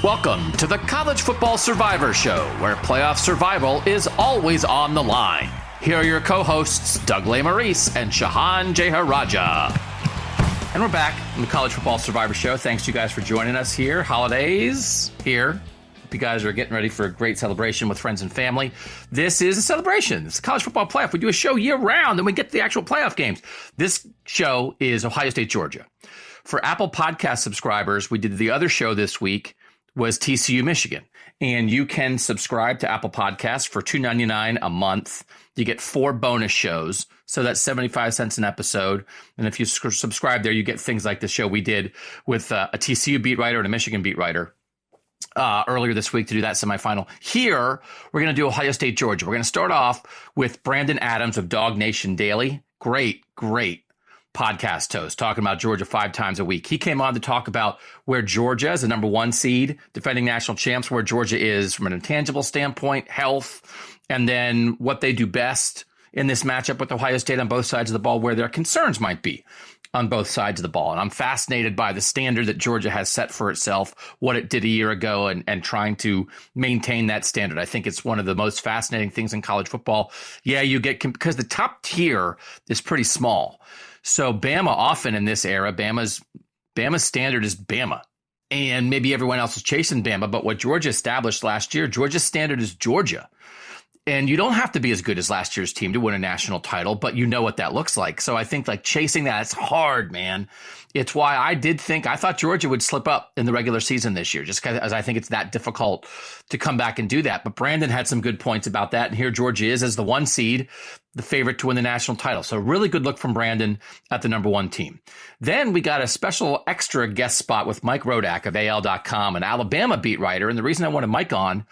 Welcome to the College Football Survivor Show, where playoff survival is always on the line. Here are your co-hosts, Doug Lesmerises and Shahan Jeharaja. And we're back on the College Football Survivor Show. Thanks to you guys for joining us here. Holidays here. Hope you guys are getting ready for a great celebration with friends and family. This is a celebration. It's a college football playoff. We do a show year-round, and we get to the actual playoff games. This show is Ohio State, Georgia. For Apple Podcast subscribers, we did the other show this week, was TCU, Michigan. And you can subscribe to Apple Podcasts for $2.99 a month. You get 4 bonus shows. So that's 75 cents an episode. And if you subscribe there, you get things like the show we did with a TCU beat writer and a Michigan beat writer earlier this week to do that semifinal. Here, we're going to do Ohio State, Georgia. We're going to start off with Brandon Adams of Dawg Nation Daily. Great podcast host, talking about Georgia 5 times a week. He came on to talk about where Georgia is the number 1 seed, defending national champs, where Georgia is from an intangible standpoint, health, and then what they do best in this matchup with Ohio State on both sides of the ball, where their concerns might be on both sides of the ball. And I'm fascinated by the standard that Georgia has set for itself, what it did a year ago, and trying to maintain that standard. I think it's one of the most fascinating things in college football. Yeah, you get, because the top tier is pretty small. So Bama often in this era, Bama's standard is Bama. And maybe everyone else is chasing Bama. But what Georgia established last year, Georgia's standard is Georgia. And you don't have to be as good as last year's team to win a national title, but you know what that looks like. So I think like chasing that, it's hard, man. It's why I thought Georgia would slip up in the regular season this year, just because I think it's that difficult to come back and do that. But Brandon had some good points about that. And here Georgia is as the 1 seed, the favorite to win the national title. So really good look from Brandon at the number 1 team. Then we got a special extra guest spot with Mike Rodak of AL.com, an Alabama beat writer. And the reason I wanted Mike on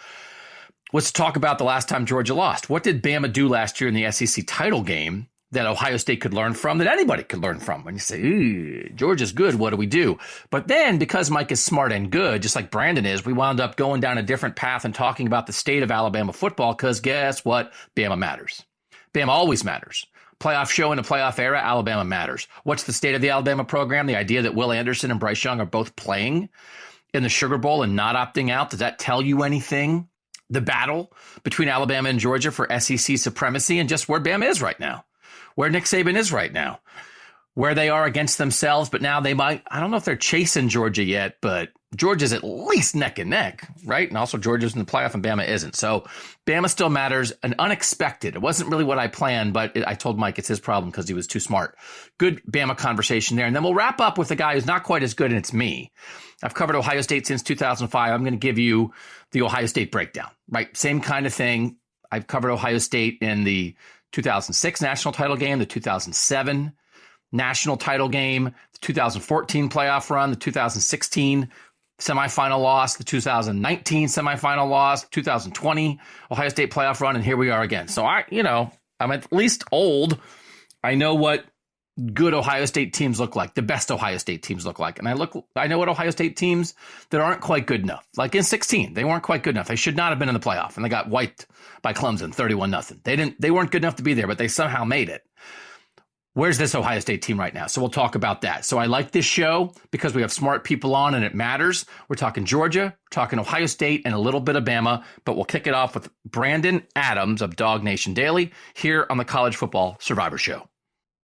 was to talk about the last time Georgia lost. What did Bama do last year in the SEC title game that Ohio State could learn from, that anybody could learn from? When you say, Georgia's good, what do we do? But then, because Mike is smart and good, just like Brandon is, we wound up going down a different path and talking about the state of Alabama football, because guess what? Bama matters. Bama always matters. Playoff show in a playoff era, Alabama matters. What's the state of the Alabama program? The idea that Will Anderson and Bryce Young are both playing in the Sugar Bowl and not opting out, does that tell you anything? The battle between Alabama and Georgia for SEC supremacy, and just where Bama is right now, where Nick Saban is right now, where they are against themselves. But now they might, I don't know if they're chasing Georgia yet, but Georgia's at least neck and neck, right? And also Georgia's in the playoff and Bama isn't. So Bama still matters. And unexpected. It wasn't really what I planned, but I told Mike it's his problem because he was too smart. Good Bama conversation there. And then we'll wrap up with a guy who's not quite as good, and it's me. I've covered Ohio State since 2005. I'm going to give you the Ohio State breakdown, right? Same kind of thing. I've covered Ohio State in the 2006 national title game, the 2007 national title game, the 2014 playoff run, the 2016 semifinal loss, the 2019 semifinal loss, 2020 Ohio State playoff run, and here we are again. So I'm at least old. I know what good Ohio State teams look like, the best Ohio State teams look like. And I know what Ohio State teams that aren't quite good enough. Like in 16, they weren't quite good enough. They should not have been in the playoff, and they got wiped by Clemson 31-0. They weren't good enough to be there, but they somehow made it. Where's this Ohio State team right now? So we'll talk about that. So I like this show because we have smart people on and it matters. We're talking Georgia, we're talking Ohio State, and a little bit of Bama, but we'll kick it off with Brandon Adams of Dawg Nation Daily here on the College Football Survivor Show.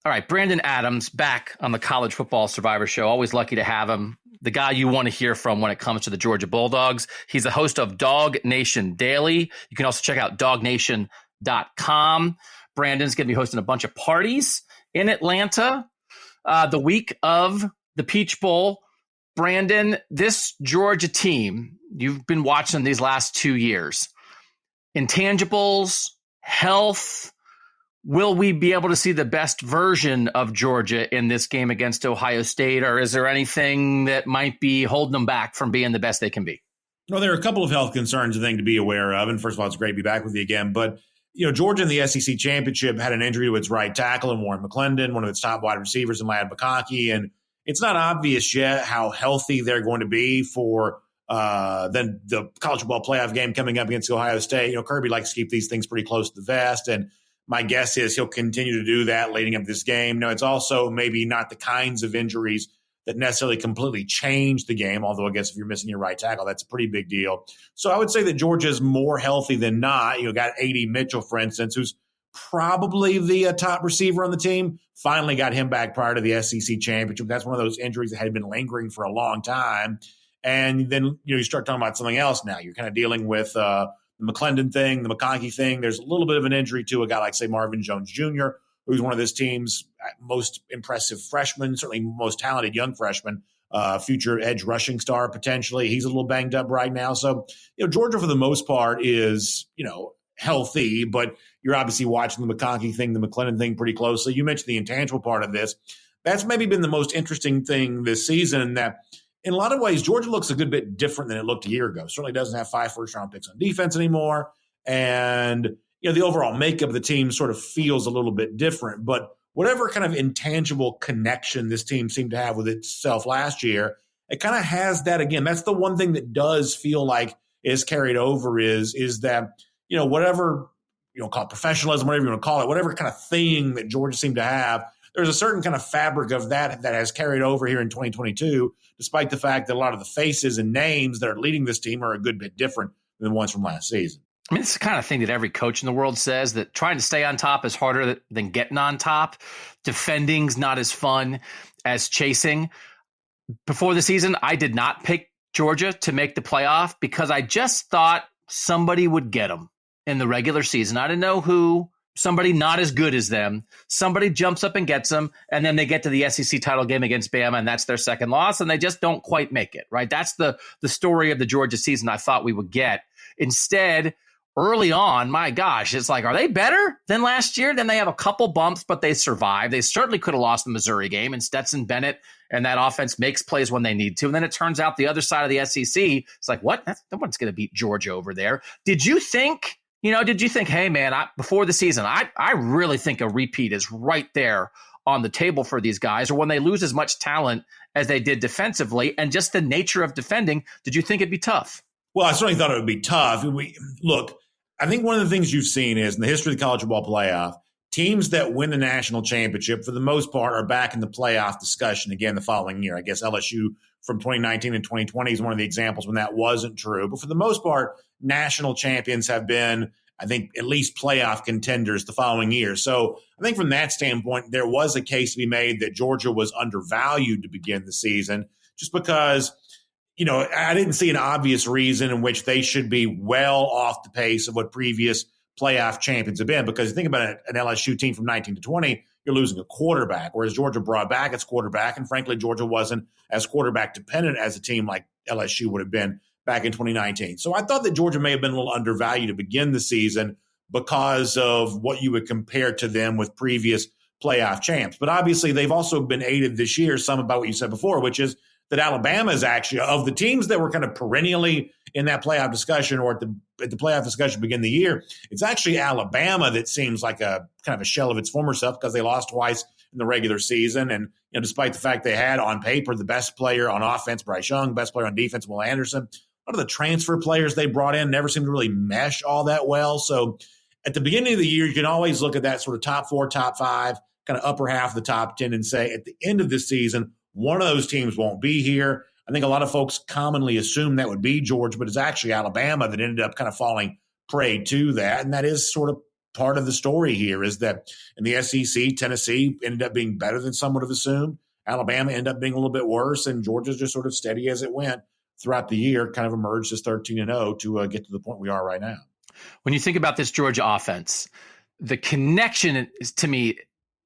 All right, Brandon Adams back on the College Football Survivor Show. Always lucky to have him. The guy you want to hear from when it comes to the Georgia Bulldogs. He's the host of Dawg Nation Daily. You can also check out DawgNation.com. Brandon's going to be hosting a bunch of parties in Atlanta the week of the Peach Bowl. Brandon, this Georgia team, you've been watching these last 2 years. Intangibles, health. Will we be able to see the best version of Georgia in this game against Ohio State, or is there anything that might be holding them back from being the best they can be? No, there are a couple of health concerns, I think, to be aware of. And first of all, it's great to be back with you again. But, Georgia in the SEC championship had an injury to its right tackle in Warren McClendon, one of its top wide receivers in Lad McConkey. And it's not obvious yet how healthy they're going to be for then the college football playoff game coming up against Ohio State. Kirby likes to keep these things pretty close to the vest. And my guess is he'll continue to do that leading up to this game. It's also maybe not the kinds of injuries that necessarily completely changed the game, although I guess if you're missing your right tackle, that's a pretty big deal. So I would say that Georgia's more healthy than not. Got A.D. Mitchell, for instance, who's probably the top receiver on the team. Finally got him back prior to the SEC championship. That's one of those injuries that had been lingering for a long time. And then, you start talking about something else now. You're kind of dealing with the McClendon thing, the McConkey thing. There's a little bit of an injury to a guy like, say, Marvin Jones Jr., who's one of this team's most impressive freshmen, certainly most talented young freshman, future edge rushing star potentially. He's a little banged up right now. So, Georgia for the most part is, healthy, but you're obviously watching the McConkey thing, the McClendon thing pretty closely. You mentioned the intangible part of this. That's maybe been the most interesting thing this season, that in a lot of ways, Georgia looks a good bit different than it looked a year ago. Certainly doesn't have 5 first-round picks on defense anymore. And, the overall makeup of the team sort of feels a little bit different. But whatever kind of intangible connection this team seemed to have with itself last year, it kind of has that again. That's the one thing that does feel like is carried over is that, whatever, call it professionalism, whatever you want to call it, whatever kind of thing that Georgia seemed to have, there's a certain kind of fabric of that has carried over here in 2022, despite the fact that a lot of the faces and names that are leading this team are a good bit different than the ones from last season. I mean, it's the kind of thing that every coach in the world says, that trying to stay on top is harder than getting on top. Defending's not as fun as chasing. Before the season, I did not pick Georgia to make the playoff because I just thought somebody would get them in the regular season. I didn't know who. Somebody not as good as them. Somebody jumps up and gets them, and then they get to the SEC title game against Bama, and that's their second loss, and they just don't quite make it, right? That's the story of the Georgia season I thought we would get. Instead, early on, my gosh, it's like, are they better than last year? Then they have a couple bumps, but they survive. They certainly could have lost the Missouri game, and Stetson Bennett and that offense makes plays when they need to. And then it turns out the other side of the SEC, it's like, what? No one's going to beat Georgia over there. Did you think, hey, man, before the season, I really think a repeat is right there on the table for these guys, or when they lose as much talent as they did defensively and just the nature of defending, did you think it'd be tough? Well, I certainly thought it would be tough. Look, I think one of the things you've seen is in the history of the college football playoff, teams that win the national championship, for the most part, are back in the playoff discussion again the following year. I guess LSU from 2019 and 2020 is one of the examples when that wasn't true. But for the most part, national champions have been, I think, at least playoff contenders the following year. So I think from that standpoint, there was a case to be made that Georgia was undervalued to begin the season just because – I didn't see an obvious reason in which they should be well off the pace of what previous playoff champions have been. Because think about an LSU team from 19 to 20, you're losing a quarterback, whereas Georgia brought back its quarterback. And frankly, Georgia wasn't as quarterback dependent as a team like LSU would have been back in 2019. So I thought that Georgia may have been a little undervalued to begin the season because of what you would compare to them with previous playoff champs. But obviously, they've also been aided this year, some about what you said before, which is that Alabama is actually, of the teams that were kind of perennially in that playoff discussion or at the playoff discussion begin the year, it's actually Alabama that seems like a kind of a shell of its former self because they lost twice in the regular season. And despite the fact they had on paper the best player on offense, Bryce Young, best player on defense, Will Anderson, a lot of the transfer players they brought in never seemed to really mesh all that well. So at the beginning of the year, you can always look at that sort of top 4, top 5, kind of upper half of the top 10 and say at the end of this season, one of those teams won't be here. I think a lot of folks commonly assume that would be Georgia, but it's actually Alabama that ended up kind of falling prey to that. And that is sort of part of the story here is that in the SEC, Tennessee ended up being better than some would have assumed. Alabama ended up being a little bit worse, and Georgia's just sort of steady as it went throughout the year, kind of emerged as 13-0 to get to the point we are right now. When you think about this Georgia offense, the connection is, to me,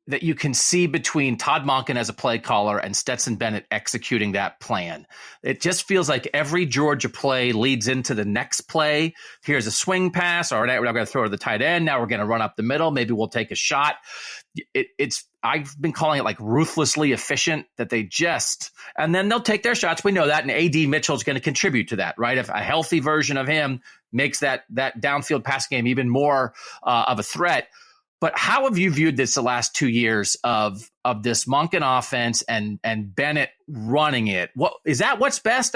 that you can see between Todd Monken as a play caller and Stetson Bennett executing that plan. It just feels like every Georgia play leads into the next play. Here's a swing pass. All right, we're not going to throw to the tight end. Now we're going to run up the middle. Maybe we'll take a shot. I've been calling it like ruthlessly efficient, that they just, and then they'll take their shots. We know that, and A.D. Mitchell's going to contribute to that, right? If a healthy version of him makes that downfield pass game even more of a threat. But how have you viewed this the last 2 years of this Monken offense and Bennett running it? What is that? What's best?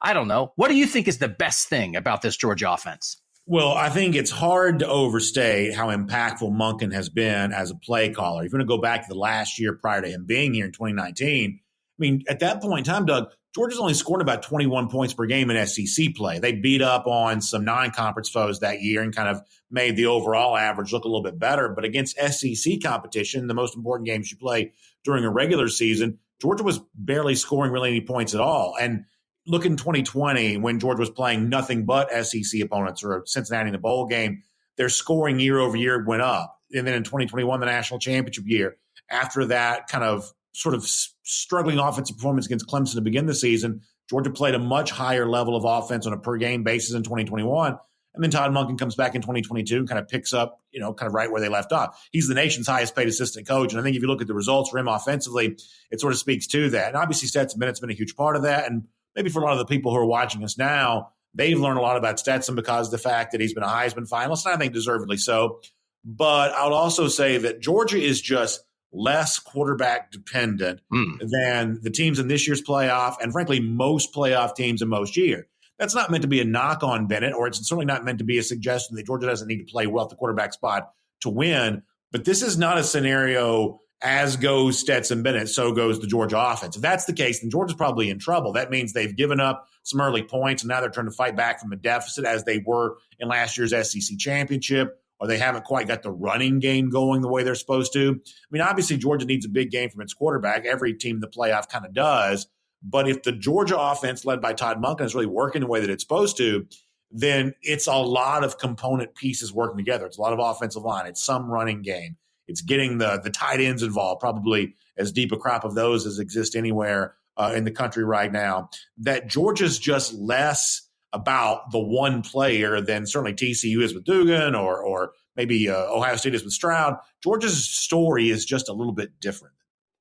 I don't know. What do you think is the best thing about this Georgia offense? Well, I think it's hard to overstate how impactful Monken has been as a play caller. If you're going to go back to the last year prior to him being here in 2019, mean, at that point in time, Doug, Georgia's only scored about 21 points per game in SEC play. They beat up on some non-conference foes that year and kind of made the overall average look a little bit better. But against SEC competition, the most important games you play during a regular season, Georgia was barely scoring really any points at all. And look in 2020 when Georgia was playing nothing but SEC opponents or Cincinnati in the bowl game, their scoring year over year went up. And then in 2021, the national championship year, after that kind of sort of struggling offensive performance against Clemson to begin the season, Georgia played a much higher level of offense on a per game basis in 2021. And then Todd Monken comes back in 2022 and kind of picks up, kind of right where they left off. He's the nation's highest paid assistant coach. And I think if you look at the results for him offensively, it sort of speaks to that. And obviously Stetson Bennett's been a huge part of that. And maybe for a lot of the people who are watching us now, they've learned a lot about Stetson because of the fact that he's been a Heisman finalist, and I think deservedly so. But I would also say that Georgia is just less quarterback dependent than the teams in this year's playoff and, frankly, most playoff teams in most year. That's not meant to be a knock on Bennett, or it's certainly not meant to be a suggestion that Georgia doesn't need to play well at the quarterback spot to win. But this is not a scenario as goes Stetson Bennett, so goes the Georgia offense. If that's the case, then Georgia's probably in trouble. That means they've given up some early points, and now they're trying to fight back from a deficit as they were in last year's SEC championship, or they haven't quite got the running game going the way they're supposed to. I mean, obviously, Georgia needs a big game from its quarterback. Every team in the playoff kind of does. But if the Georgia offense led by Todd Monken is really working the way that it's supposed to, then it's a lot of component pieces working together. It's a lot of offensive line. It's some running game. It's getting the tight ends involved, probably as deep a crop of those as exist anywhere in the country right now. That Georgia's just less about the one player than certainly TCU is with Dugan or maybe Ohio State is with Stroud. Georgia's story is just a little bit different.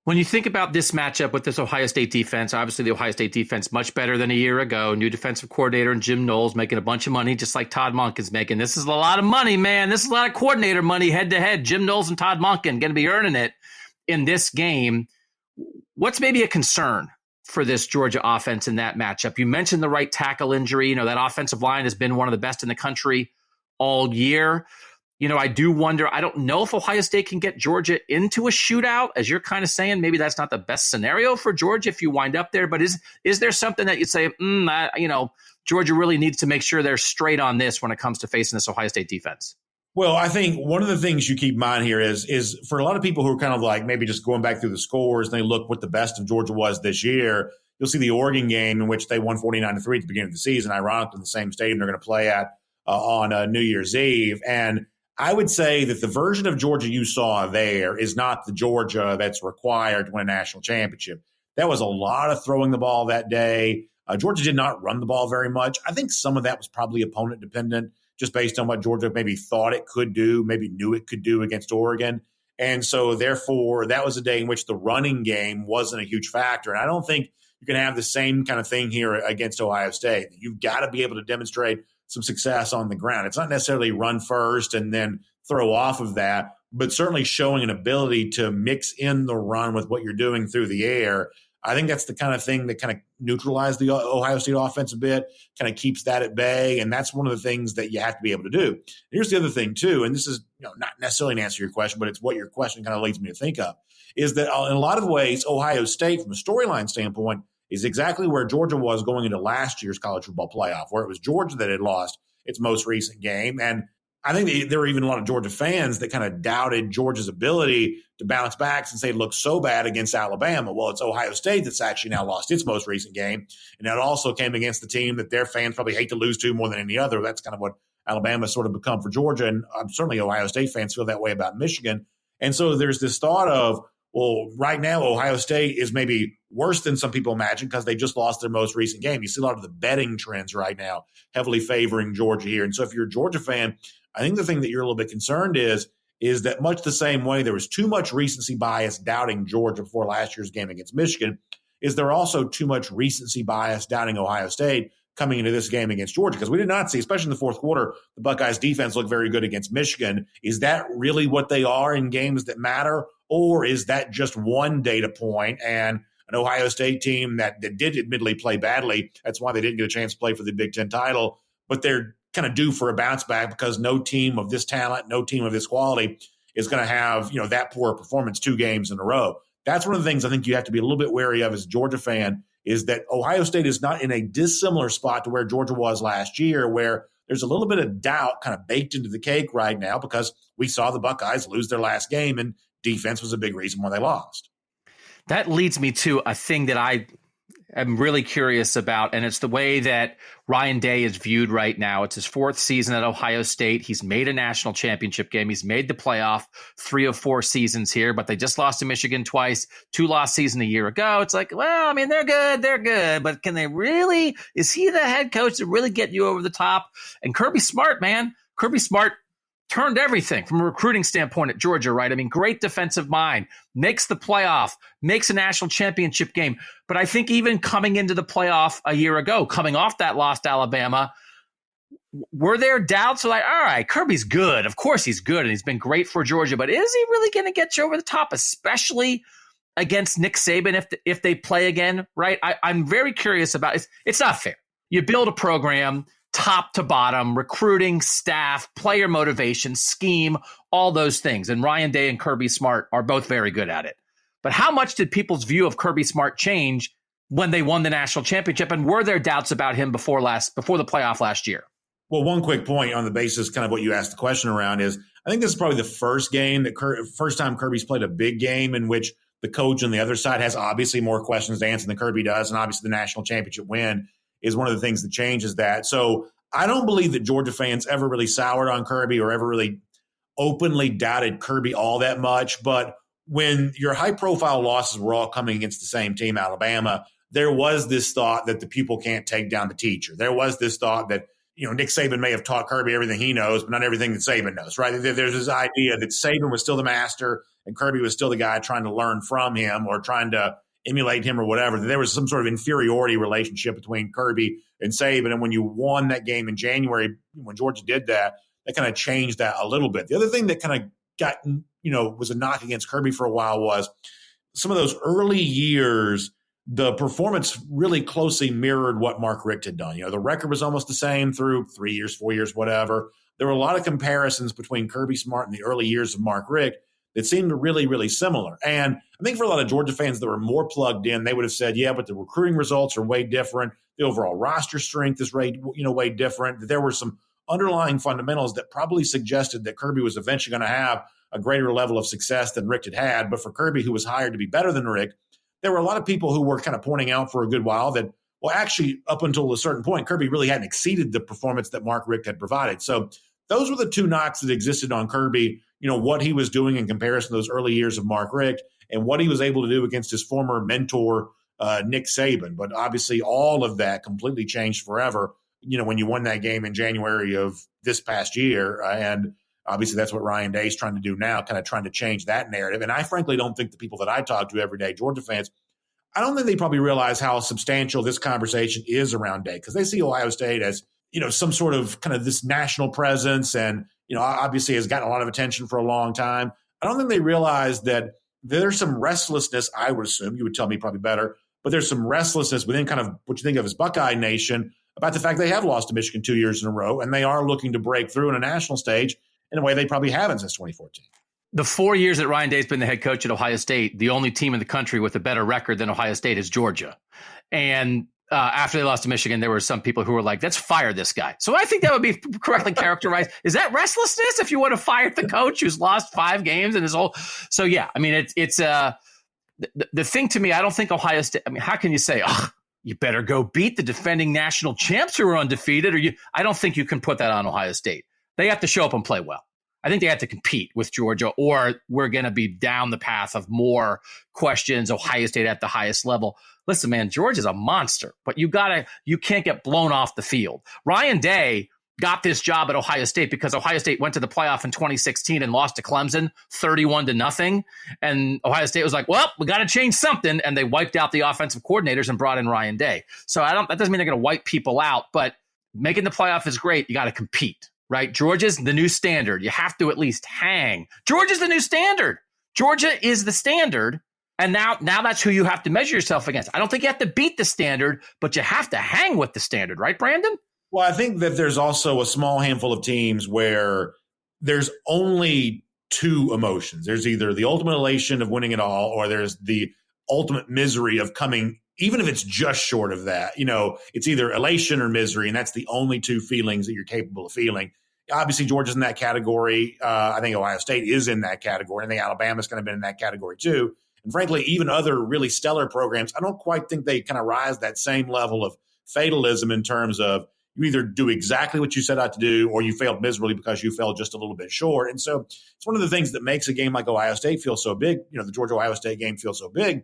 When you think about this matchup with this Ohio State defense, obviously the Ohio State defense much better than a year ago. New defensive coordinator and Jim Knowles making a bunch of money, just like Todd Monken's making. This is a lot of money, man. This is a lot of coordinator money head to head. Jim Knowles and Todd Monken going to be earning it in this game. What's maybe a concern for this Georgia offense in that matchup? You mentioned the right tackle injury. That offensive line has been one of the best in the country all year. I do wonder, I don't know if Ohio State can get Georgia into a shootout, as you're kind of saying. Maybe that's not the best scenario for Georgia if you wind up there. But is there something that you'd say, Georgia really needs to make sure they're straight on this when it comes to facing this Ohio State defense? Well, I think one of the things you keep in mind here is for a lot of people who are kind of like maybe just going back through the scores and they look what the best of Georgia was this year, you'll see the Oregon game in which they won 49-3 at the beginning of the season, ironically in the same stadium they're going to play at on New Year's Eve. And I would say that the version of Georgia you saw there is not the Georgia that's required to win a national championship. That was a lot of throwing the ball that day. Georgia did not run the ball very much. I think some of that was probably opponent dependent, just based on what Georgia maybe thought it could do, maybe knew it could do against Oregon. And so, therefore, that was a day in which the running game wasn't a huge factor. And I don't think you can have the same kind of thing here against Ohio State. You've got to be able to demonstrate some success on the ground. It's not necessarily run first and then throw off of that, but certainly showing an ability to mix in the run with what you're doing through the air. I think that's the kind of thing that kind of neutralized the Ohio State offense a bit, kind of keeps that at bay. And that's one of the things that you have to be able to do. Here's the other thing too, and this is not necessarily an answer to your question, but it's what your question kind of leads me to think of, is that in a lot of ways, Ohio State, from a storyline standpoint, is exactly where Georgia was going into last year's college football playoff, where it was Georgia that had lost its most recent game. And I think there were even a lot of Georgia fans that kind of doubted Georgia's ability to bounce back since they looked so bad against Alabama. Well, it's Ohio State that's actually now lost its most recent game. And that also came against the team that their fans probably hate to lose to more than any other. That's kind of what Alabama sort of become for Georgia. And certainly Ohio State fans feel that way about Michigan. And so there's this thought of, well, right now, Ohio State is maybe worse than some people imagine because they just lost their most recent game. You see a lot of the betting trends right now heavily favoring Georgia here. And so if you're a Georgia fan, I think the thing that you're a little bit concerned is that much the same way there was too much recency bias doubting Georgia before last year's game against Michigan, is there also too much recency bias doubting Ohio State coming into this game against Georgia? Because we did not see, especially in the fourth quarter, the Buckeyes defense looked very good against Michigan. Is that really what they are in games that matter? Or is that just one data point and an Ohio State team that did admittedly play badly? That's why they didn't get a chance to play for the Big Ten title, but they're kind of due for a bounce back because no team of this talent, no team of this quality is going to have, that poor performance 2 games in a row. that's one of the things I think you have to be a little bit wary of as a Georgia fan, is that Ohio State is not in a dissimilar spot to where Georgia was last year, where there's a little bit of doubt kind of baked into the cake right now because we saw the Buckeyes lose their last game, and defense was a big reason why they lost. That leads me to a thing that I am really curious about, and it's the way that Ryan Day is viewed right now. It's his 4th season at Ohio State. He's made a national championship game. He's made the playoff 3 of 4 seasons here, but they just lost to Michigan twice, 2-loss season a year ago. It's like, well, I mean, they're good, but can they really? Is he the head coach to really get you over the top? And Kirby Smart, man. Kirby Smart turned everything from a recruiting standpoint at Georgia, right? I mean, great defensive mind, makes the playoff, makes a national championship game. But I think even coming into the playoff a year ago, coming off that loss to Alabama, were there doubts? Like, all right, Kirby's good. Of course he's good, and he's been great for Georgia. But is he really going to get you over the top, especially against Nick Saban if they play again, right? I'm very curious about it. It's not fair. You build a program top to bottom, recruiting, staff, player motivation, scheme, all those things. And Ryan Day and Kirby Smart are both very good at it. But how much did people's view of Kirby Smart change when they won the national championship? And were there doubts about him before the playoff last year? Well, one quick point on the basis kind of what you asked the question around is, I think this is probably the first time Kirby's played a big game in which the coach on the other side has obviously more questions to answer than Kirby does. And obviously the national championship win is one of the things that changes that. So I don't believe that Georgia fans ever really soured on Kirby or ever really openly doubted Kirby all that much. But when your high-profile losses were all coming against the same team, Alabama, there was this thought that the pupil can't take down the teacher. There was this thought that, Nick Saban may have taught Kirby everything he knows, but not everything that Saban knows, right? There's this idea that Saban was still the master and Kirby was still the guy trying to learn from him or trying to emulate him or whatever. There was some sort of inferiority relationship between Kirby and Saban. And when you won that game in January, when Georgia did that, that kind of changed that a little bit. The other thing that kind of got, was a knock against Kirby for a while was some of those early years, the performance really closely mirrored what Mark Richt had done. The record was almost the same through 3 years, 4 years, whatever. There were a lot of comparisons between Kirby Smart and the early years of Mark Richt that seemed really, really similar. And I think for a lot of Georgia fans that were more plugged in, they would have said, yeah, but the recruiting results are way different. The overall roster strength is way different. There were some underlying fundamentals that probably suggested that Kirby was eventually going to have a greater level of success than Richt had. But for Kirby, who was hired to be better than Richt, there were a lot of people who were kind of pointing out for a good while that, well, actually, up until a certain point, Kirby really hadn't exceeded the performance that Mark Richt had provided. So those were the two knocks that existed on Kirby, what he was doing in comparison to those early years of Mark Richt and what he was able to do against his former mentor, Nick Saban. But obviously all of that completely changed forever, when you won that game in January of this past year. And obviously that's what Ryan Day is trying to do now, kind of trying to change that narrative. And I frankly don't think the people that I talk to every day, Georgia fans, I don't think they probably realize how substantial this conversation is around Day, because they see Ohio State as, some sort of kind of this national presence and, obviously has gotten a lot of attention for a long time. I don't think they realize that there's some restlessness, I would assume, you would tell me probably better, but there's some restlessness within kind of what you think of as Buckeye Nation about the fact they have lost to Michigan 2 years in a row, and they are looking to break through in a national stage in a way they probably haven't since 2014. The 4 years that Ryan Day's been the head coach at Ohio State, the only team in the country with a better record than Ohio State is Georgia. And after they lost to Michigan, there were some people who were like, let's fire this guy. So I think that would be correctly characterized. Is that restlessness if you want to fire the coach who's lost 5 games in his whole? So, yeah, I mean, it's the thing to me, I don't think Ohio State, I mean, how can you say, you better go beat the defending national champs who are undefeated? I don't think you can put that on Ohio State. They have to show up and play well. I think they have to compete with Georgia, or we're going to be down the path of more questions, Ohio State at the highest level. Listen, man, Georgia's a monster, but you can't get blown off the field. Ryan Day got this job at Ohio State because Ohio State went to the playoff in 2016 and lost to Clemson 31-0. And Ohio State was like, well, we got to change something. And they wiped out the offensive coordinators and brought in Ryan Day. So that doesn't mean they're going to wipe people out, but making the playoff is great. You got to compete. Right? Georgia's the new standard. You have to at least hang. Georgia's the new standard. Georgia is the standard. And now that's who you have to measure yourself against. I don't think you have to beat the standard, but you have to hang with the standard. Right, Brandon? Well, I think that there's also a small handful of teams where there's only two emotions. There's either the ultimate elation of winning it all, or there's the ultimate misery of coming, even if it's just short of that. You know, it's either elation or misery, and that's the only two feelings that you're capable of feeling. Obviously, Georgia's in that category. I think Ohio State is in that category. I think Alabama's kind of been in that category too. And frankly, even other really stellar programs, I don't quite think they kind of rise that same level of fatalism in terms of you either do exactly what you set out to do or you failed miserably because you fell just a little bit short. And so it's one of the things that makes a game like Ohio State feel so big, you know, the Georgia-Ohio State game feels so big,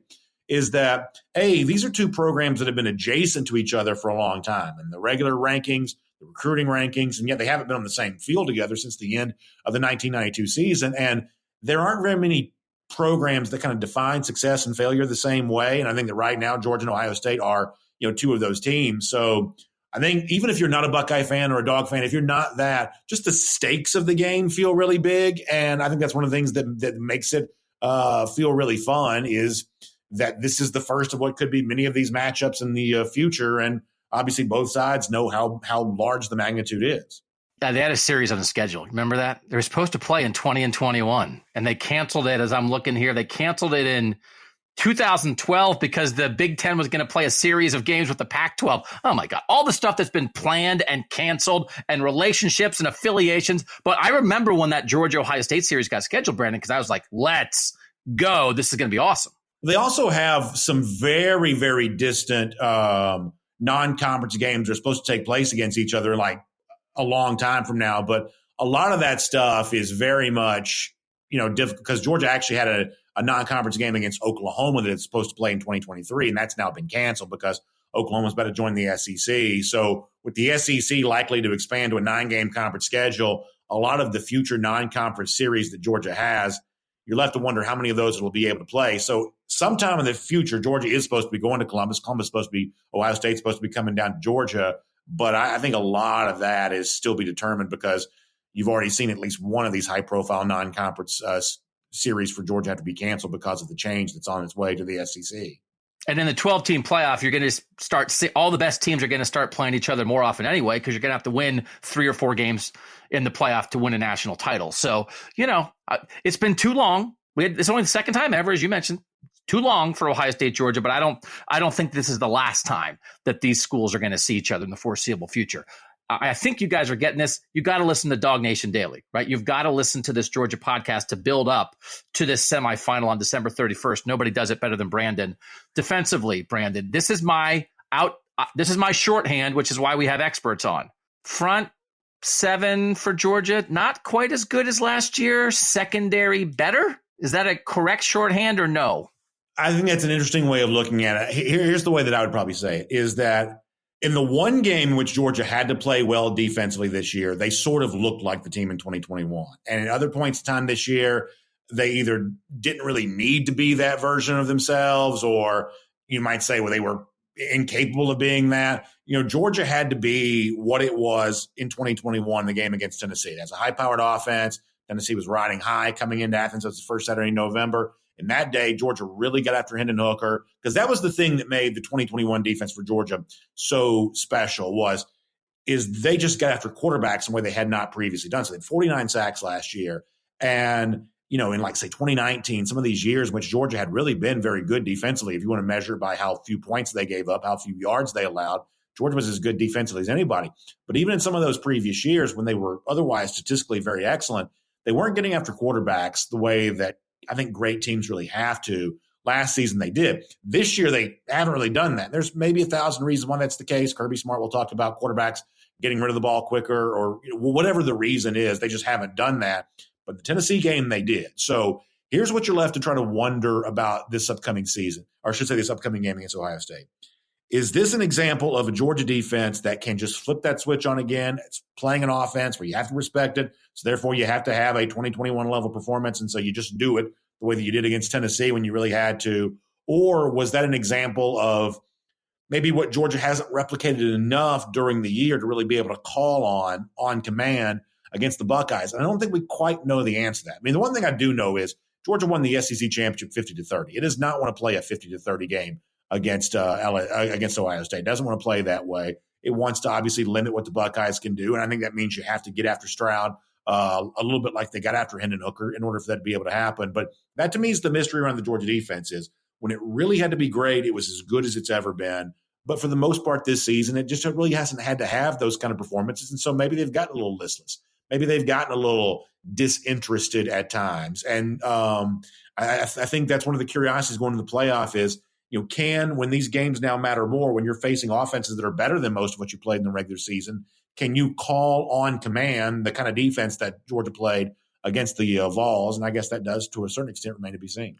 is that, A, these are two programs that have been adjacent to each other for a long time. And the regular rankings, the recruiting rankings, and yet they haven't been on the same field together since the end of the 1992 season. And there aren't very many programs that kind of define success and failure the same way. And I think that right now, Georgia and Ohio State are, you know, two of those teams. So I think even if you're not a Buckeye fan or a Dawg fan, if you're not that, just the stakes of the game feel really big. And I think that's one of the things that makes it feel really fun is that this is the first of what could be many of these matchups in the future. And obviously both sides know how large the magnitude is. Yeah, they had a series on the schedule. Remember that? They were supposed to play in 20 and 21, and they canceled it. As I'm looking here, they canceled it in 2012 because the Big Ten was going to play a series of games with the Pac-12. Oh, my God. All the stuff that's been planned and canceled and relationships and affiliations. But I remember when that Georgia-Ohio State series got scheduled, Brandon, because I was like, let's go. This is going to be awesome. They also have some very, very distant non-conference games that are supposed to take place against each other like a long time from now. But a lot of that stuff is very much, you know, difficult because Georgia actually had a non-conference game against Oklahoma that it's supposed to play in 2023, and that's now been canceled because Oklahoma's about to join the SEC. So with the SEC likely to expand to a 9-game conference schedule, a lot of the future non-conference series that Georgia has, you're left to wonder how many of those it will be able to play. So sometime in the future, Georgia is supposed to be going to Columbus. Columbus is supposed to be, Ohio State's supposed to be coming down to Georgia. But I think a lot of that is still be determined because you've already seen at least one of these high-profile non-conference series for Georgia have to be canceled because of the change that's on its way to the SEC. And in the 12-team playoff, you're going to start all the best teams are going to start playing each other more often anyway because you're going to have to win 3 or 4 games in the playoff to win a national title. So, you know, it's been too long. It's only the second time ever, as you mentioned. Too long for Ohio State, Georgia, but I don't think this is the last time that these schools are going to see each other in the foreseeable future. I think you guys are getting this. You got to listen to Dawg Nation Daily, right? You've got to listen to this Georgia podcast to build up to this semifinal on December 31st. Nobody does it better than Brandon. Defensively, Brandon, this is my shorthand, which is why we have experts on. Front 7 for Georgia, not quite as good as last year. Secondary better. Is that a correct shorthand or no? I think that's an interesting way of looking at it. Here's the way that I would probably say it, is that in the one game in which Georgia had to play well defensively this year, they sort of looked like the team in 2021. And at other points in time this year, they either didn't really need to be that version of themselves, or you might say, well, they were incapable of being that. You know, Georgia had to be what it was in 2021, the game against Tennessee. That's a high-powered offense. Tennessee was riding high coming into Athens. That was the first Saturday in November. And that day, Georgia really got after Hendon Hooker because that was the thing that made the 2021 defense for Georgia so special is they just got after quarterbacks in a way they had not previously done. So they had 49 sacks last year. And, you know, in like, say, 2019, some of these years in which Georgia had really been very good defensively, if you want to measure it by how few points they gave up, how few yards they allowed, Georgia was as good defensively as anybody. But even in some of those previous years when they were otherwise statistically very excellent, they weren't getting after quarterbacks the way that I think great teams really have to. Last season they did. This year they haven't really done that. There's maybe 1,000 reasons why that's the case. Kirby Smart will talk about quarterbacks getting rid of the ball quicker or whatever the reason is. They just haven't done that. But the Tennessee game they did. So here's what you're left to try to wonder about this upcoming season, or I should say this upcoming game against Ohio State. Is this an example of a Georgia defense that can just flip that switch on again? It's playing an offense where you have to respect it. So therefore you have to have a 2021 level performance. And so you just do it the way that you did against Tennessee when you really had to. Or was that an example of maybe what Georgia hasn't replicated enough during the year to really be able to call on command against the Buckeyes? And I don't think we quite know the answer to that. I mean, the one thing I do know is Georgia won the SEC championship 50-30. It does not want to play a 50-30 game against Ohio State. It doesn't want to play that way. It wants to obviously limit what the Buckeyes can do, and I think that means you have to get after Stroud a little bit like they got after Hendon Hooker in order for that to be able to happen. But that to me is the mystery around the Georgia defense is when it really had to be great, it was as good as it's ever been. But for the most part this season, it just really hasn't had to have those kind of performances. And so maybe they've gotten a little listless. Maybe they've gotten a little disinterested at times. And I think that's one of the curiosities going into the playoff is, when these games now matter more, when you're facing offenses that are better than most of what you played in the regular season, can you call on command the kind of defense that Georgia played against the Vols? And I guess that does, to a certain extent, remain to be seen.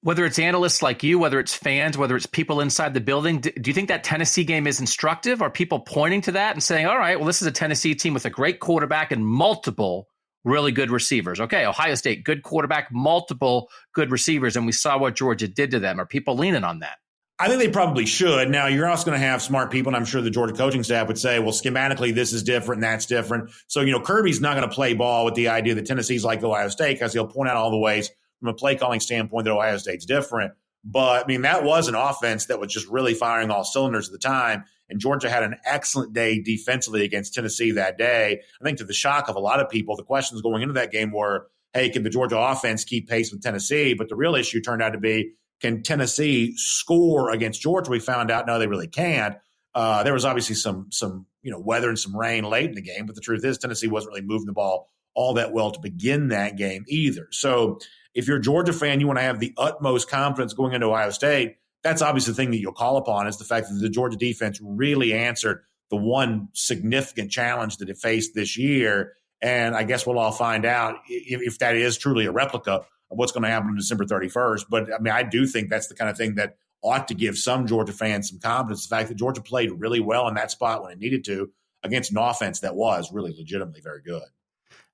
Whether it's analysts like you, whether it's fans, whether it's people inside the building, do you think that Tennessee game is instructive? Are people pointing to that and saying, all right, well, this is a Tennessee team with a great quarterback and multiple really good receivers. Okay, Ohio State, good quarterback, multiple good receivers, and we saw what Georgia did to them. Are people leaning on that? I think they probably should. Now, you're also going to have smart people, and I'm sure the Georgia coaching staff would say, well, schematically, this is different and that's different. So, Kirby's not going to play ball with the idea that Tennessee's like Ohio State because he'll point out all the ways from a play calling standpoint that Ohio State's different. But, that was an offense that was just really firing all cylinders at the time. And Georgia had an excellent day defensively against Tennessee that day. I think to the shock of a lot of people, the questions going into that game were, hey, can the Georgia offense keep pace with Tennessee? But the real issue turned out to be, can Tennessee score against Georgia? We found out, no, they really can't. There was obviously some weather and some rain late in the game. But the truth is Tennessee wasn't really moving the ball all that well to begin that game either. So if you're a Georgia fan, you want to have the utmost confidence going into Ohio State. That's obviously the thing that you'll call upon is the fact that the Georgia defense really answered the one significant challenge that it faced this year. And I guess we'll all find out if that is truly a replica of what's going to happen on December 31st. But, I do think that's the kind of thing that ought to give some Georgia fans some confidence. The fact that Georgia played really well in that spot when it needed to against an offense that was really legitimately very good.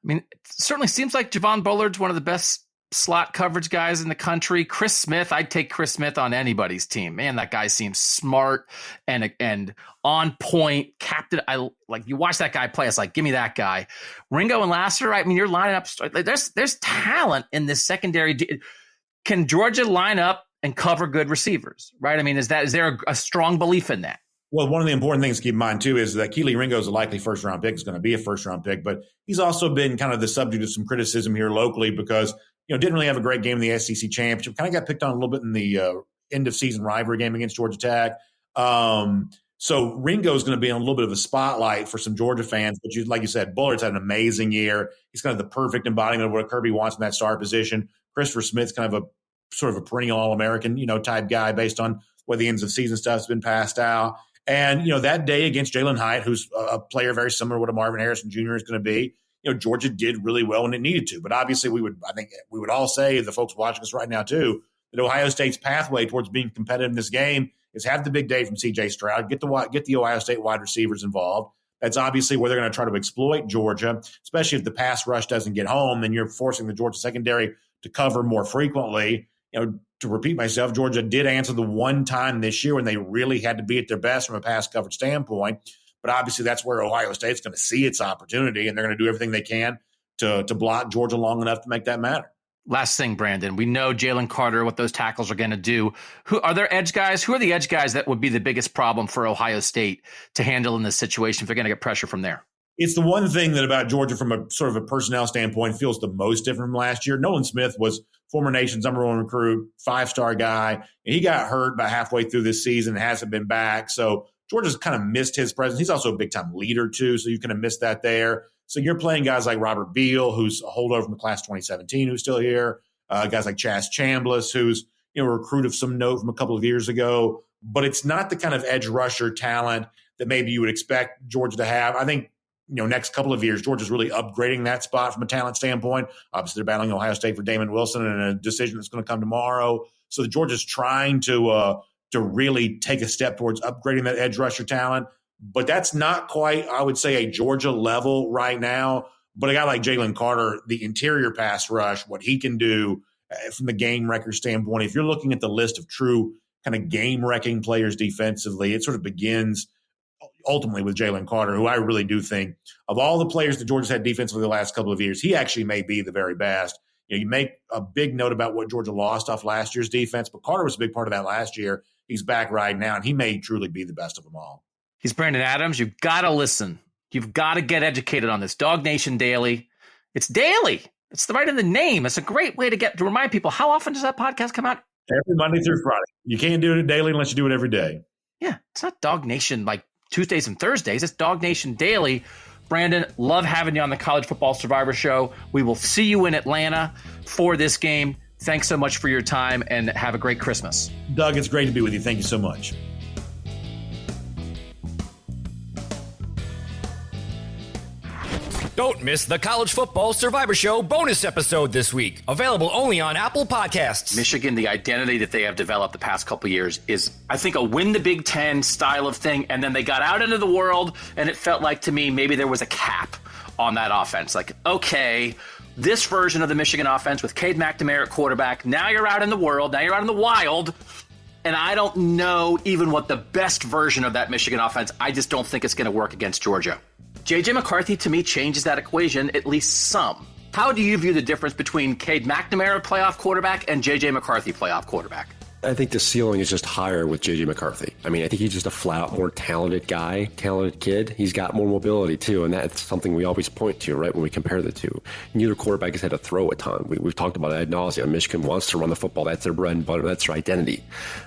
It certainly seems like Javon Bullard's one of the best slot coverage guys in the country. Chris Smith, I'd take Chris Smith on anybody's team. Man, that guy seems smart and on point. Captain, you watch that guy play, it's like, give me that guy. Ringo and Lasser, you're lining up. There's talent in this secondary. Can Georgia line up and cover good receivers, right? Is there a strong belief in that? Well, one of the important things to keep in mind, too, is that Kelee Ringo is a likely first-round pick. He's going to be a first-round pick, but he's also been kind of the subject of some criticism here locally because, didn't really have a great game in the SEC championship. Kind of got picked on a little bit in the end-of-season rivalry game against Georgia Tech. So Ringo is going to be on a little bit of a spotlight for some Georgia fans. But like you said, Bullard's had an amazing year. He's kind of the perfect embodiment of what Kirby wants in that star position. Christopher Smith's kind of a sort of a perennial All-American, type guy based on where the ends of season stuff has been passed out. And, that day against Jalen Hyatt, who's a player very similar to what a Marvin Harrison Jr. is going to be, Georgia did really well when it needed to. But obviously I think we would all say, the folks watching us right now too, that Ohio State's pathway towards being competitive in this game is have the big day from C.J. Stroud, get the Ohio State wide receivers involved. That's obviously where they're going to try to exploit Georgia, especially if the pass rush doesn't get home, then you're forcing the Georgia secondary to cover more frequently. To repeat myself, Georgia did answer the one time this year when they really had to be at their best from a pass coverage standpoint. But obviously that's where Ohio State's going to see its opportunity, and they're going to do everything they can to block Georgia long enough to make that matter. Last thing, Brandon, we know Jalen Carter, what those tackles are going to do. Who are their edge guys? Who are the edge guys that would be the biggest problem for Ohio State to handle in this situation if they're going to get pressure from there? It's the one thing that about Georgia from a sort of a personnel standpoint feels the most different from last year. Nolan Smith was former nation's number one recruit, 5-star guy, and he got hurt about halfway through this season and hasn't been back. So Georgia's kind of missed his presence. He's also a big-time leader, too, so you kind of missed that there. So you're playing guys like Robert Beal, who's a holdover from the class 2017, who's still here, guys like Chaz Chambliss, who's a recruit of some note from a couple of years ago. But it's not the kind of edge rusher talent that maybe you would expect Georgia to have. I think next couple of years, Georgia's really upgrading that spot from a talent standpoint. Obviously, they're battling Ohio State for Damon Wilson and a decision that's going to come tomorrow. So Georgia's trying to really take a step towards upgrading that edge rusher talent. But that's not quite, I would say, a Georgia level right now. But a guy like Jalen Carter, the interior pass rush, what he can do from the game record standpoint, if you're looking at the list of true kind of game-wrecking players defensively, it sort of begins ultimately with Jalen Carter, who I really do think of all the players that Georgia's had defensively the last couple of years, he actually may be the very best. You make a big note about what Georgia lost off last year's defense, but Carter was a big part of that last year. He's back right now, and he may truly be the best of them all. He's Brandon Adams. You've got to listen You've got to get educated on this. Dawg Nation Daily. It's daily. It's right in the name. It's a great way to remind people. How often does that podcast come out? Every Monday through Friday. You can't do it daily unless you do it every day. Yeah, it's not Dawg Nation like Tuesdays and Thursdays. It's Dawg Nation Daily. Brandon, love having you on the College Football Survivor Show. We will see you in Atlanta for this game. Thanks so much for your time, and have a great Christmas. Doug, it's great to be with you. Thank you so much. Don't miss the College Football Survivor Show bonus episode this week. Available only on Apple Podcasts. Michigan, the identity that they have developed the past couple of years is, I think, a win the Big Ten style of thing. And then they got out into the world, and it felt like to me maybe there was a cap on that offense. Like, okay, this version of the Michigan offense with Cade McNamara at quarterback, now you're out in the world, now you're out in the wild. And I don't know even what the best version of that Michigan offense, I just don't think it's going to work against Georgia. J.J. McCarthy, to me, changes that equation at least some. How do you view the difference between Cade McNamara playoff quarterback and J.J. McCarthy playoff quarterback? I think the ceiling is just higher with J.J. McCarthy. I mean, I think he's just a flat more talented guy, talented kid. He's got more mobility, too, and that's something we always point to, right, when we compare the two. Neither quarterback has had to throw a ton. We've talked about it ad nauseum. Michigan wants to run the football. That's their bread and butter. That's their identity.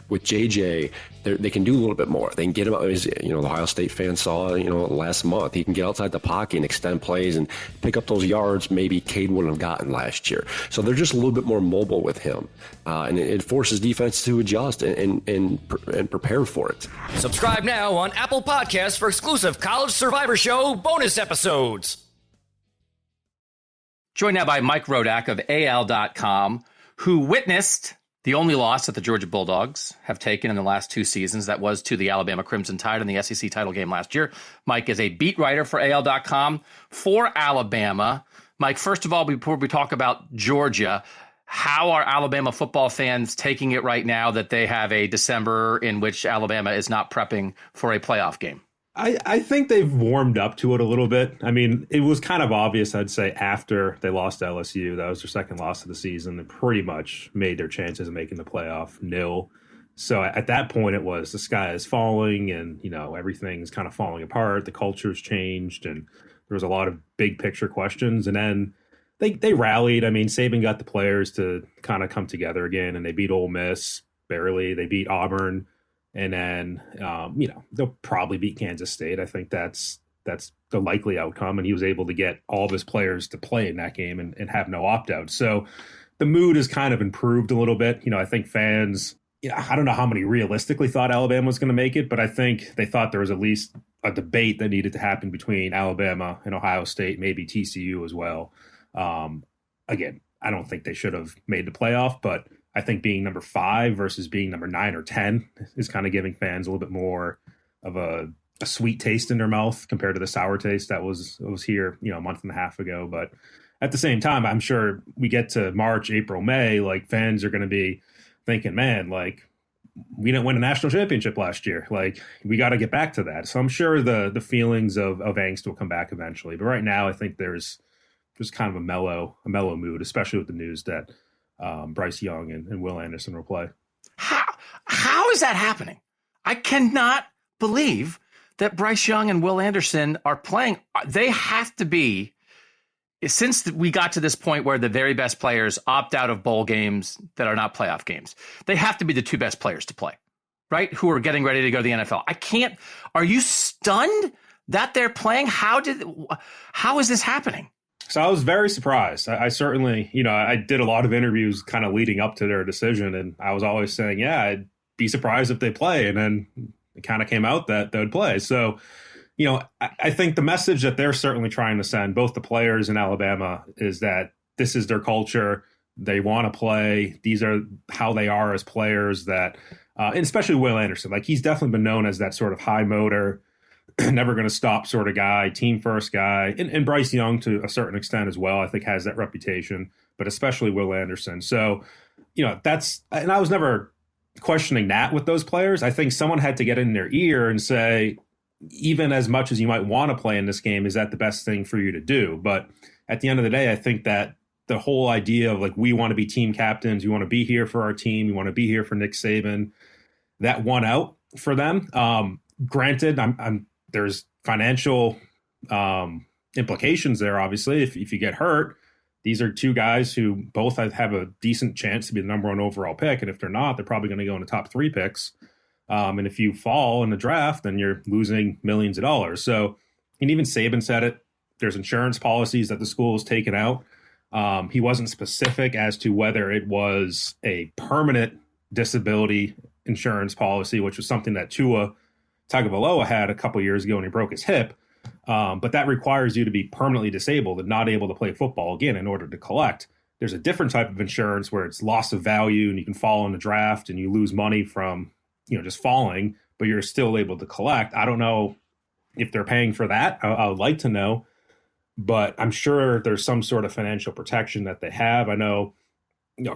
With J.J., they can do a little bit more. They can get him out. The Ohio State fans saw, last month. He can get outside the pocket and extend plays and pick up those yards maybe Cade wouldn't have gotten last year. So they're just a little bit more mobile with him. And it forces defense to adjust and prepare for it. Subscribe now on Apple Podcasts for exclusive College Survivor Show bonus episodes. Joined now by Mike Rodak of AL.com, who witnessed the only loss that the Georgia Bulldogs have taken in the last two seasons. That was to the Alabama Crimson Tide in the SEC title game last year. Mike is a beat writer for AL.com for Alabama. Mike, first of all, before we talk about Georgia, how are Alabama football fans taking it right now that they have a December in which Alabama is not prepping for a playoff game? I think they've warmed up to it a little bit. I mean, it was kind of obvious, I'd say, after they lost to LSU. That was their second loss of the season. They pretty much made their chances of making the playoff nil. So at that point, it was the sky is falling and, everything's kind of falling apart. The culture's changed and there was a lot of big picture questions. And then they rallied. I mean, Saban got the players to kind of come together again, and they beat Ole Miss barely. They beat Auburn. And then, they'll probably beat Kansas State. I think that's the likely outcome. And he was able to get all of his players to play in that game and have no opt-out. So the mood has kind of improved a little bit. I think fans, I don't know how many realistically thought Alabama was going to make it, but I think they thought there was at least a debate that needed to happen between Alabama and Ohio State, maybe TCU as well. Again, I don't think they should have made the playoff, but I think being number 5 versus being number 9 or 10 is kind of giving fans a little bit more of a sweet taste in their mouth compared to the sour taste that was here, a month and a half ago. But at the same time, I'm sure we get to March, April, May, like fans are going to be thinking, man, like we didn't win a national championship last year. Like we got to get back to that. So I'm sure the feelings of angst will come back eventually. But right now, I think there's just kind of a mellow mood, especially with the news that Bryce Young and Will Anderson will play. How is that happening? I cannot believe that Bryce Young and Will Anderson are playing. They have to be, since we got to this point where the very best players opt out of bowl games that are not playoff games, they have to be the two best players to play, right? Who are getting ready to go to the NFL. Are you stunned that they're playing? How is this happening? So I was very surprised. I certainly, I did a lot of interviews kind of leading up to their decision. And I was always saying, yeah, I'd be surprised if they play. And then it kind of came out that they would play. So, I think the message that they're certainly trying to send, both the players in Alabama, is that this is their culture. They want to play. These are how they are as players that, and especially Will Anderson, like he's definitely been known as that sort of high motor, never going to stop sort of guy, team first guy. And Bryce Young, to a certain extent as well, I think has that reputation, but especially Will Anderson. So, and I was never questioning that with those players. I think someone had to get in their ear and say, even as much as you might want to play in this game, is that the best thing for you to do? But at the end of the day, I think that the whole idea of like, we want to be team captains, we want to be here for our team, we want to be here for Nick Saban, that won out for them. Granted, there's financial implications there, obviously. If you get hurt, these are two guys who both have a decent chance to be the number one overall pick. And if they're not, they're probably going to go in the top 3 picks. And if you fall in the draft, then you're losing millions of dollars. So, and even Saban said it, there's insurance policies that the school has taken out. He wasn't specific as to whether it was a permanent disability insurance policy, which was something that Tua Tagovailoa had a couple years ago when he broke his hip. But that requires you to be permanently disabled and not able to play football again in order to collect. There's a different type of insurance where it's loss of value and you can fall in the draft and you lose money from, just falling, but you're still able to collect. I don't know if they're paying for that. I would like to know, but I'm sure there's some sort of financial protection that they have. I know,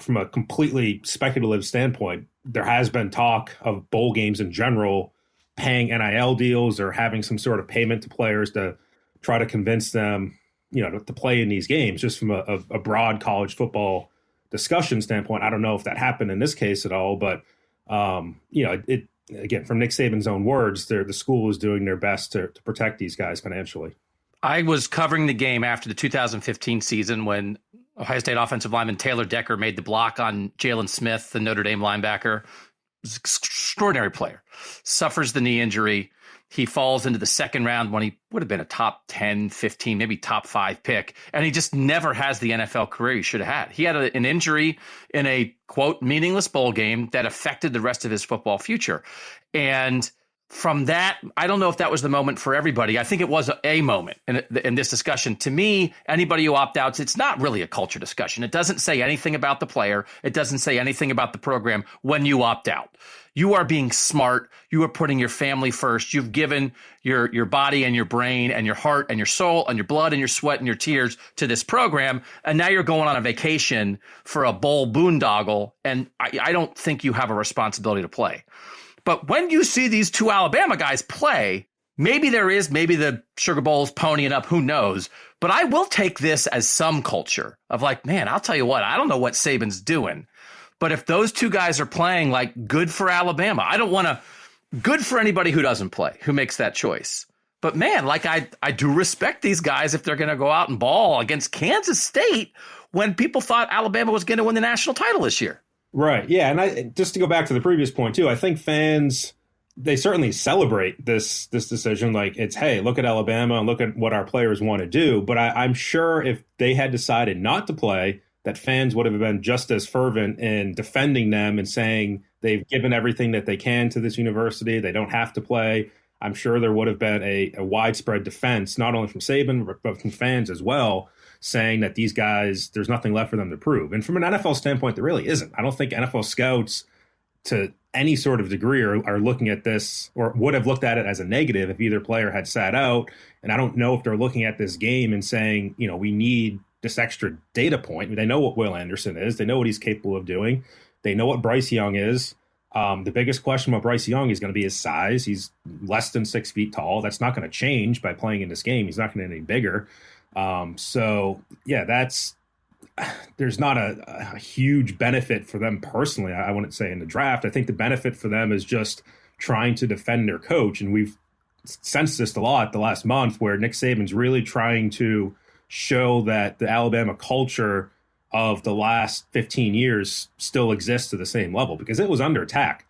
from a completely speculative standpoint, there has been talk of bowl games in general paying NIL deals or having some sort of payment to players to try to convince them, to play in these games. Just from a broad college football discussion standpoint, I don't know if that happened in this case at all, but it again, from Nick Saban's own words, the school is doing their best to protect these guys financially. I was covering the game after the 2015 season when Ohio State offensive lineman Taylor Decker made the block on Jalen Smith, the Notre Dame linebacker. Was an extraordinary player. Suffers the knee injury. He falls into the second round when he would have been a top 10, 15, maybe top 5 pick. And he just never has the NFL career he should have had. He had an injury in a, quote, meaningless bowl game that affected the rest of his football future. And from that, I don't know if that was the moment for everybody. I think it was a moment in this discussion. To me, anybody who opt-outs, it's not really a culture discussion. It doesn't say anything about the player. It doesn't say anything about the program when you opt out. You are being smart. You are putting your family first. You've given your body and your brain and your heart and your soul and your blood and your sweat and your tears to this program. And now you're going on a vacation for a bowl boondoggle. And I don't think you have a responsibility to play. But when you see these two Alabama guys play, maybe the Sugar Bowl's ponying up, who knows? But I will take this as some culture of like, man, I'll tell you what, I don't know what Saban's doing. But if those two guys are playing, like, good for Alabama. I don't want to, good for anybody who doesn't play, who makes that choice. But man, like I do respect these guys if they're going to go out and ball against Kansas State when people thought Alabama was going to win the national title this year. Right. Yeah. And just to go back to the previous point, too, I think fans, they certainly celebrate this decision. Like, it's, hey, look at Alabama and look at what our players want to do. But I'm sure if they had decided not to play, that fans would have been just as fervent in defending them and saying they've given everything that they can to this university. They don't have to play. I'm sure there would have been a widespread defense, not only from Saban, but from fans as well, saying that these guys, there's nothing left for them to prove. And from an NFL standpoint, there really isn't. I don't think NFL scouts to any sort of degree are looking at this or would have looked at it as a negative if either player had sat out. And I don't know if they're looking at this game and saying, we need this extra data point. They know what Will Anderson is. They know what he's capable of doing. They know what Bryce Young is. The biggest question about Bryce Young is going to be his size. He's less than 6 feet tall. That's not going to change by playing in this game. He's not going to get any bigger. So yeah, there's not a huge benefit for them personally. I wouldn't say in the draft. I think the benefit for them is just trying to defend their coach. And we've sensed this a lot the last month where Nick Saban's really trying to show that the Alabama culture of the last 15 years still exists to the same level because it was under attack.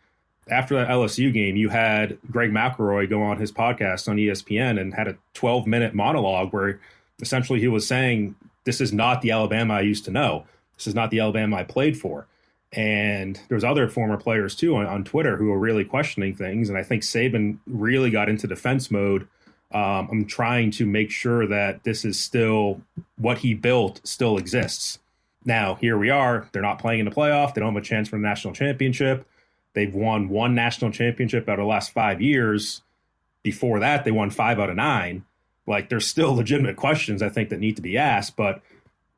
After that LSU game, you had Greg McElroy go on his podcast on ESPN and had a 12-minute monologue where essentially he was saying, this is not the Alabama I used to know. This is not the Alabama I played for. And there's other former players, too, on Twitter who are really questioning things. And I think Saban really got into defense mode. I'm trying to make sure that this is still what he built still exists. Now, here we are. They're not playing in the playoff. They don't have a chance for the national championship. They've won 1 national championship out of the last 5 years. Before that, they won 5 out of 9. Like, there's still legitimate questions, I think, that need to be asked. But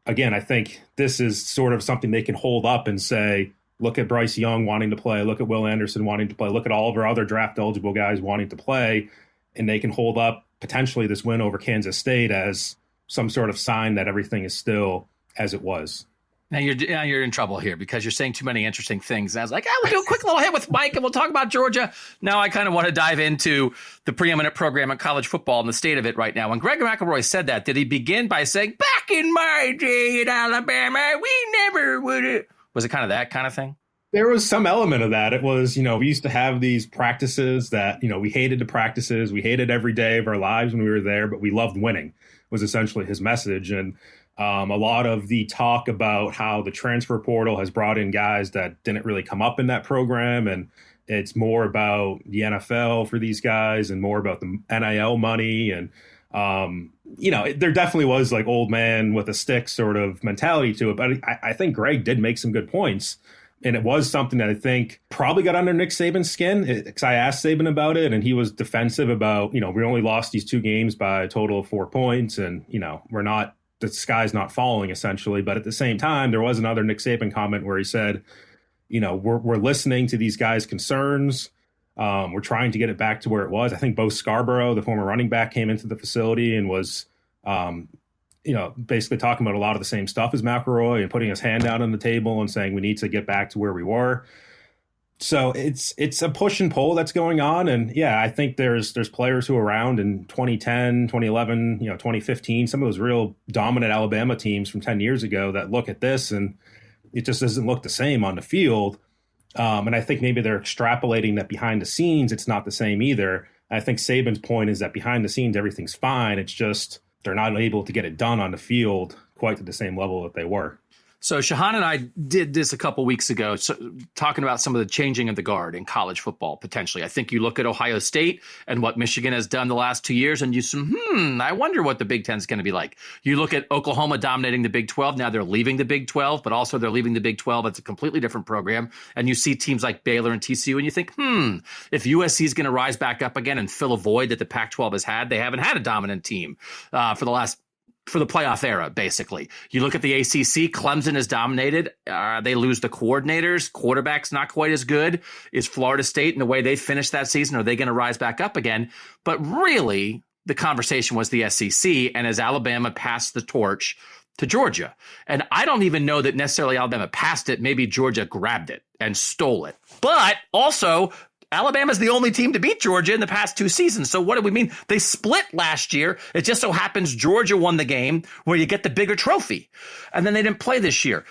again, I think this is sort of something they can hold up and say, look at Bryce Young wanting to play. Look at Will Anderson wanting to play. Look at all of our other draft-eligible guys wanting to play. And they can hold up potentially this win over Kansas State as some sort of sign that everything is still as it was. Now you're in trouble here because you're saying too many interesting things. And I was like, we'll do a quick little hit with Mike and we'll talk about Georgia. Now I kind of want to dive into the preeminent program in college football and the state of it right now. When Greg McElroy said that, did he begin by saying, back in my day at Alabama, we never would have? Was it kind of that kind of thing? There was some element of that. It was, we used to have these practices that, we hated the practices. We hated every day of our lives when we were there, but we loved winning was essentially his message. And a lot of the talk about how the transfer portal has brought in guys that didn't really come up in that program. And it's more about the NFL for these guys and more about the NIL money. And, there definitely was like old man with a stick sort of mentality to it. But I think Greg did make some good points. And it was something that I think probably got under Nick Saban's skin, because I asked Saban about it and he was defensive about, we only lost these 2 games by a total of 4 points. And, the sky's not falling essentially. But at the same time, there was another Nick Saban comment where he said, we're listening to these guys' concerns. We're trying to get it back to where it was. I think Bo Scarborough, the former running back, came into the facility and was, basically talking about a lot of the same stuff as McElroy and putting his hand down on the table and saying we need to get back to where we were. So it's a push and pull that's going on. And yeah, I think there's players who are around in 2010, 2011, 2015, some of those real dominant Alabama teams from 10 years ago that look at this and it just doesn't look the same on the field. And I think maybe they're extrapolating that behind the scenes, it's not the same either. I think Saban's point is that behind the scenes, everything's fine. It's just they're not able to get it done on the field quite to the same level that they were. So Shahan and I did this a couple weeks ago, talking about some of the changing of the guard in college football, potentially. I think you look at Ohio State and what Michigan has done the last 2 years, and you say, I wonder what the Big Ten is going to be like. You look at Oklahoma dominating the Big 12. Now they're leaving the Big 12, but also they're leaving the Big 12. It's a completely different program. And you see teams like Baylor and TCU, and you think, if USC is going to rise back up again and fill a void that the Pac-12 has had, they haven't had a dominant team for the playoff era, basically. You look at the ACC, Clemson is dominated. They lose the coordinators. Quarterback's not quite as good. Is Florida State in the way they finished that season? Are they going to rise back up again? But really, the conversation was the SEC, and as Alabama passed the torch to Georgia. And I don't even know that necessarily Alabama passed it. Maybe Georgia grabbed it and stole it. But also, Alabama's the only team to beat Georgia in the past 2 seasons. So what do we mean? They split last year. It just so happens Georgia won the game where you get the bigger trophy. And then they didn't play this year.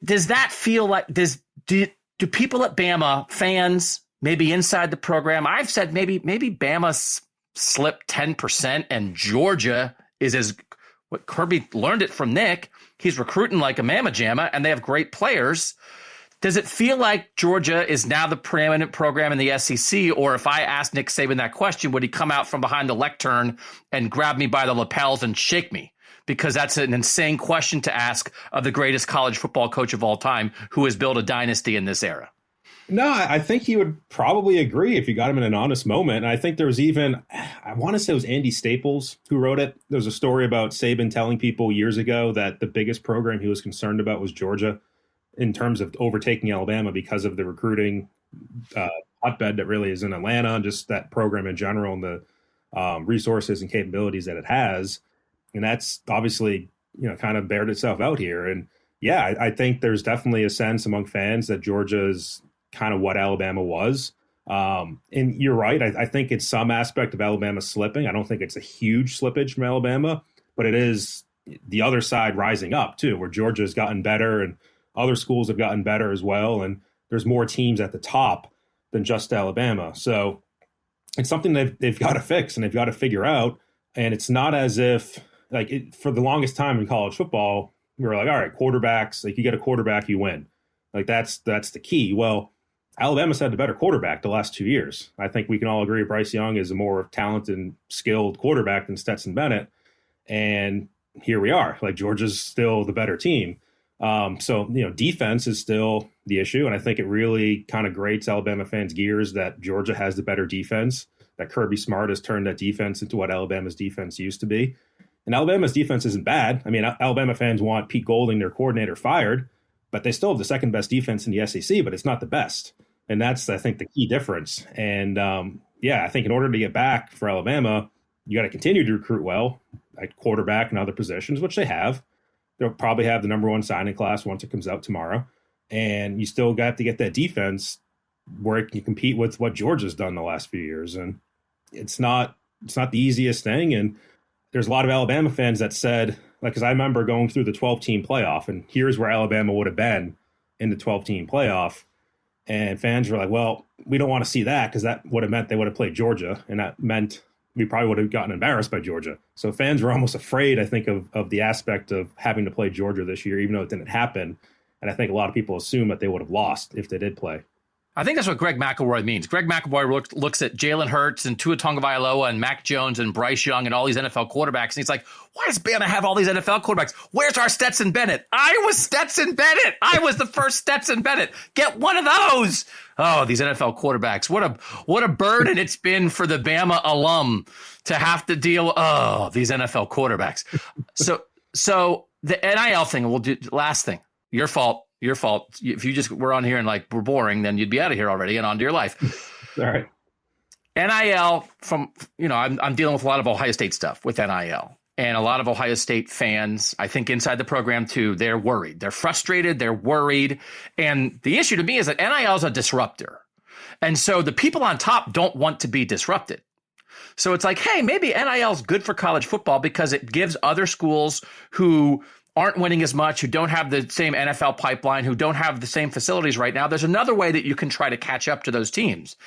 Does that feel like, do people at Bama, fans, maybe inside the program, I've said maybe Bama slipped 10% and Georgia is what Kirby learned it from Nick. He's recruiting like a mamma jamma and they have great players. Does it feel like Georgia is now the preeminent program in the SEC? Or if I asked Nick Saban that question, would he come out from behind the lectern and grab me by the lapels and shake me? Because that's an insane question to ask of the greatest college football coach of all time who has built a dynasty in this era. No, I think he would probably agree if you got him in an honest moment. And I think there was even, I want to say it was Andy Staples who wrote it. There was a story about Saban telling people years ago that the biggest program he was concerned about was Georgia, in terms of overtaking Alabama because of the recruiting hotbed that really is in Atlanta, and just that program in general and the resources and capabilities that it has. And that's obviously, kind of bared itself out here. And yeah, I think there's definitely a sense among fans that Georgia is kind of what Alabama was. And you're right. I think it's some aspect of Alabama slipping. I don't think it's a huge slippage from Alabama, but it is the other side rising up too, where Georgia's gotten better and other schools have gotten better as well, and there's more teams at the top than just Alabama. So it's something they've got to fix and they've got to figure out. And it's not as if, for the longest time in college football, we were like, all right, quarterbacks, you get a quarterback, you win. That's the key. Well, Alabama's had the better quarterback the last 2 years. I think we can all agree Bryce Young is a more talented and skilled quarterback than Stetson Bennett. And here we are. Georgia's still the better team. So defense is still the issue. And I think it really kind of grates Alabama fans' gears that Georgia has the better defense, that Kirby Smart has turned that defense into what Alabama's defense used to be. And Alabama's defense isn't bad. I mean, Alabama fans want Pete Golding, their coordinator, fired, but they still have the second best defense in the SEC, but it's not the best. And that's, I think, the key difference. And I think in order to get back for Alabama, you got to continue to recruit well at quarterback and other positions, which they have. they'll probably have the number one signing class once it comes out tomorrow. And you still got to get that defense where it can compete with what Georgia's done the last few years. And it's not the easiest thing. And there's a lot of Alabama fans that said, like, because I remember going through the 12-team playoff, and here's where Alabama would have been in the 12-team playoff. And fans were like, well, we don't want to see that because that would have meant they would have played Georgia. And that meant we probably would have gotten embarrassed by Georgia. So fans were almost afraid, I think, of the aspect of having to play Georgia this year, even though it didn't happen. And I think a lot of people assume that they would have lost if they did play. I think that's what Greg McElroy means. Greg McElroy looks at Jalen Hurts and Tua Tagovailoa and Mac Jones and Bryce Young and all these NFL quarterbacks. And he's like, why does Bama have all these NFL quarterbacks? Where's our Stetson Bennett? I was Stetson Bennett. I was the first Stetson Bennett. Get one of those. Oh, these NFL quarterbacks. What a burden it's been for the Bama alum to have to deal with. Oh, these NFL quarterbacks. So the NIL thing, we'll do last thing. Your fault. If you just were on here and like we're boring, then you'd be out of here already and on to your life. All right. NIL I'm dealing with a lot of Ohio State stuff with NIL, and a lot of Ohio State fans, I think inside the program too, they're worried, they're frustrated, they're worried. And the issue to me is that NIL is a disruptor. And so the people on top don't want to be disrupted. So it's like, hey, maybe NIL is good for college football because it gives other schools who aren't winning as much, who don't have the same NFL pipeline, who don't have the same facilities right now. There's another way that you can try to catch up to those teams.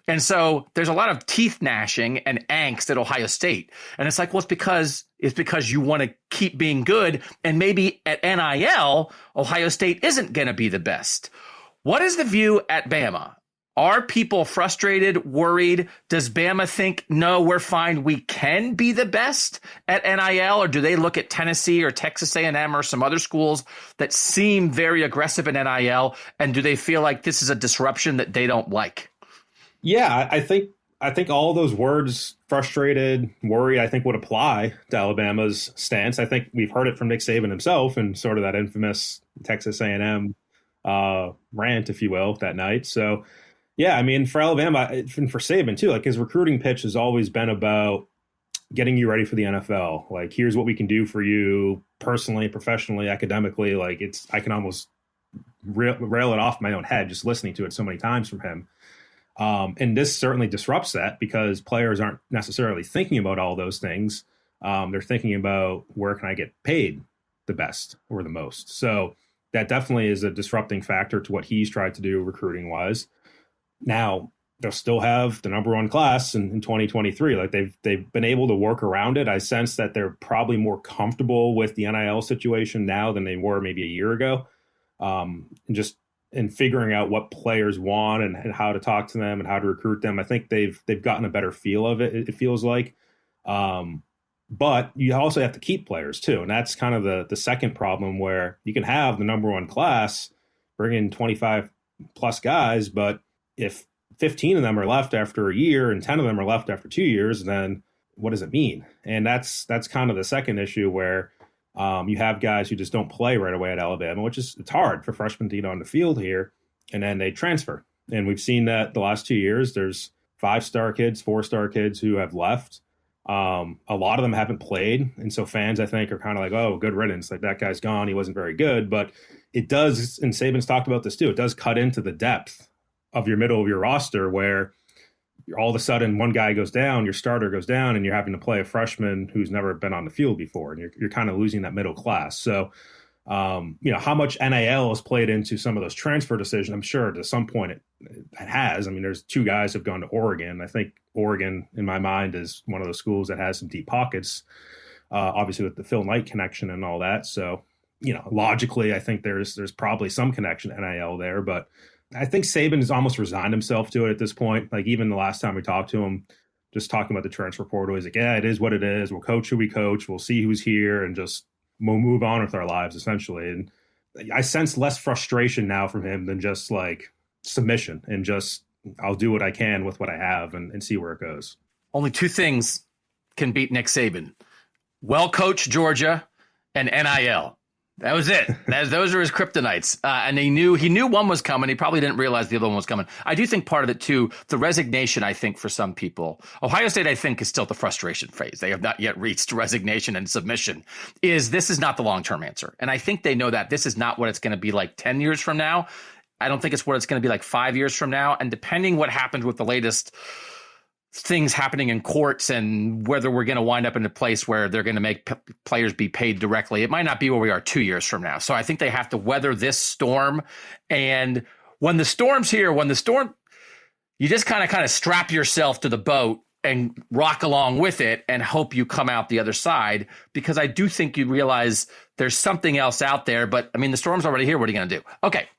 And so there's a lot of teeth gnashing and angst at Ohio State. And it's like, well, it's because you want to keep being good. And maybe at NIL, Ohio State isn't going to be the best. What is the view at Bama? Are people frustrated, worried? Does Bama think, no, we're fine, we can be the best at NIL? Or do they look at Tennessee or Texas A&M or some other schools that seem very aggressive in NIL? And do they feel like this is a disruption that they don't like? Yeah, I think all those words, frustrated, worried, I think would apply to Alabama's stance. I think we've heard it from Nick Saban himself and sort of that infamous Texas A&M rant, if you will, that night. So, yeah, I mean, for Alabama and for Saban too, like his recruiting pitch has always been about getting you ready for the NFL. Like, here's what we can do for you personally, professionally, academically. Like, I can almost rail it off my own head just listening to it so many times from him. And this certainly disrupts that because players aren't necessarily thinking about all those things. They're thinking about where can I get paid the best or the most. So that definitely is a disrupting factor to what he's tried to do recruiting wise. Now, they'll still have the number one class in 2023. Like they've been able to work around it. I sense that they're probably more comfortable with the NIL situation now than they were maybe a year ago. And just in figuring out what players want and how to talk to them and how to recruit them. I think they've gotten a better feel of it, it feels like. But you also have to keep players too. And that's kind of the second problem where you can have the number one class, bring in 25 plus guys, but if 15 of them are left after a year and 10 of them are left after 2 years, then what does it mean? And that's kind of the second issue where you have guys who just don't play right away at Alabama, it's hard for freshmen to get on the field here, and then they transfer. And we've seen that the last 2 years, there's 5-star kids, 4-star kids who have left. A lot of them haven't played. And so fans, I think, are kind of like, oh, good riddance. Like, that guy's gone. He wasn't very good. But it does, and Saban's talked about this too, it does cut into the depth of your middle of your roster where all of a sudden one guy goes down, your starter goes down, and you're having to play a freshman who's never been on the field before. And you're kind of losing that middle class. So, how much NIL has played into some of those transfer decisions, I'm sure to some point it has. I mean, there's 2 guys who have gone to Oregon. I think Oregon, in my mind, is one of those schools that has some deep pockets, obviously with the Phil Knight connection and all that. So, logically, I think there's probably some connection to NIL there, but I think Saban has almost resigned himself to it at this point. Like, even the last time we talked to him, just talking about the transfer portal, he's like, yeah, it is what it is. We'll coach who we coach. We'll see who's here and just we'll move on with our lives, essentially. And I sense less frustration now from him than just like submission and just I'll do what I can with what I have and see where it goes. Only 2 things can beat Nick Saban: well-coached Georgia and NIL. That was it. Those are his kryptonites. And he knew one was coming. He probably didn't realize the other one was coming. I do think part of it, too, the resignation, I think, for some people, Ohio State, I think, is still the frustration phase. They have not yet reached resignation and submission. This is not the long-term answer. And I think they know that this is not what it's going to be like 10 years from now. I don't think it's what it's going to be like 5 years from now. And depending what happens with the latest things happening in courts and whether we're going to wind up in a place where they're going to make players be paid directly, it might not be where we are 2 years from now. So I think they have to weather this storm. And when the storm's here, you just kind of strap yourself to the boat and rock along with it and hope you come out the other side, because I do think you realize there's something else out there. But I mean, the storm's already here. What are you going to do? Okay.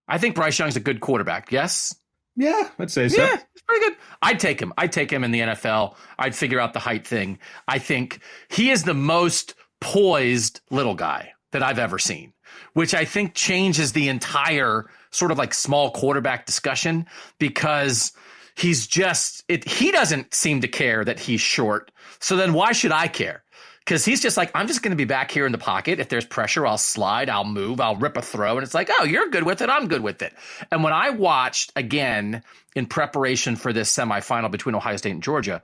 I think Bryce Young's a good quarterback. Yes. Yeah, I'd say so. Yeah, it's pretty good. I'd take him in the NFL. I'd figure out the height thing. I think he is the most poised little guy that I've ever seen, which I think changes the entire sort of like small quarterback discussion, because he doesn't seem to care that he's short. So then why should I care? Because he's just like, I'm just going to be back here in the pocket. If there's pressure, I'll slide, I'll move, I'll rip a throw. And it's like, oh, you're good with it. I'm good with it. And when I watched again in preparation for this semifinal between Ohio State and Georgia,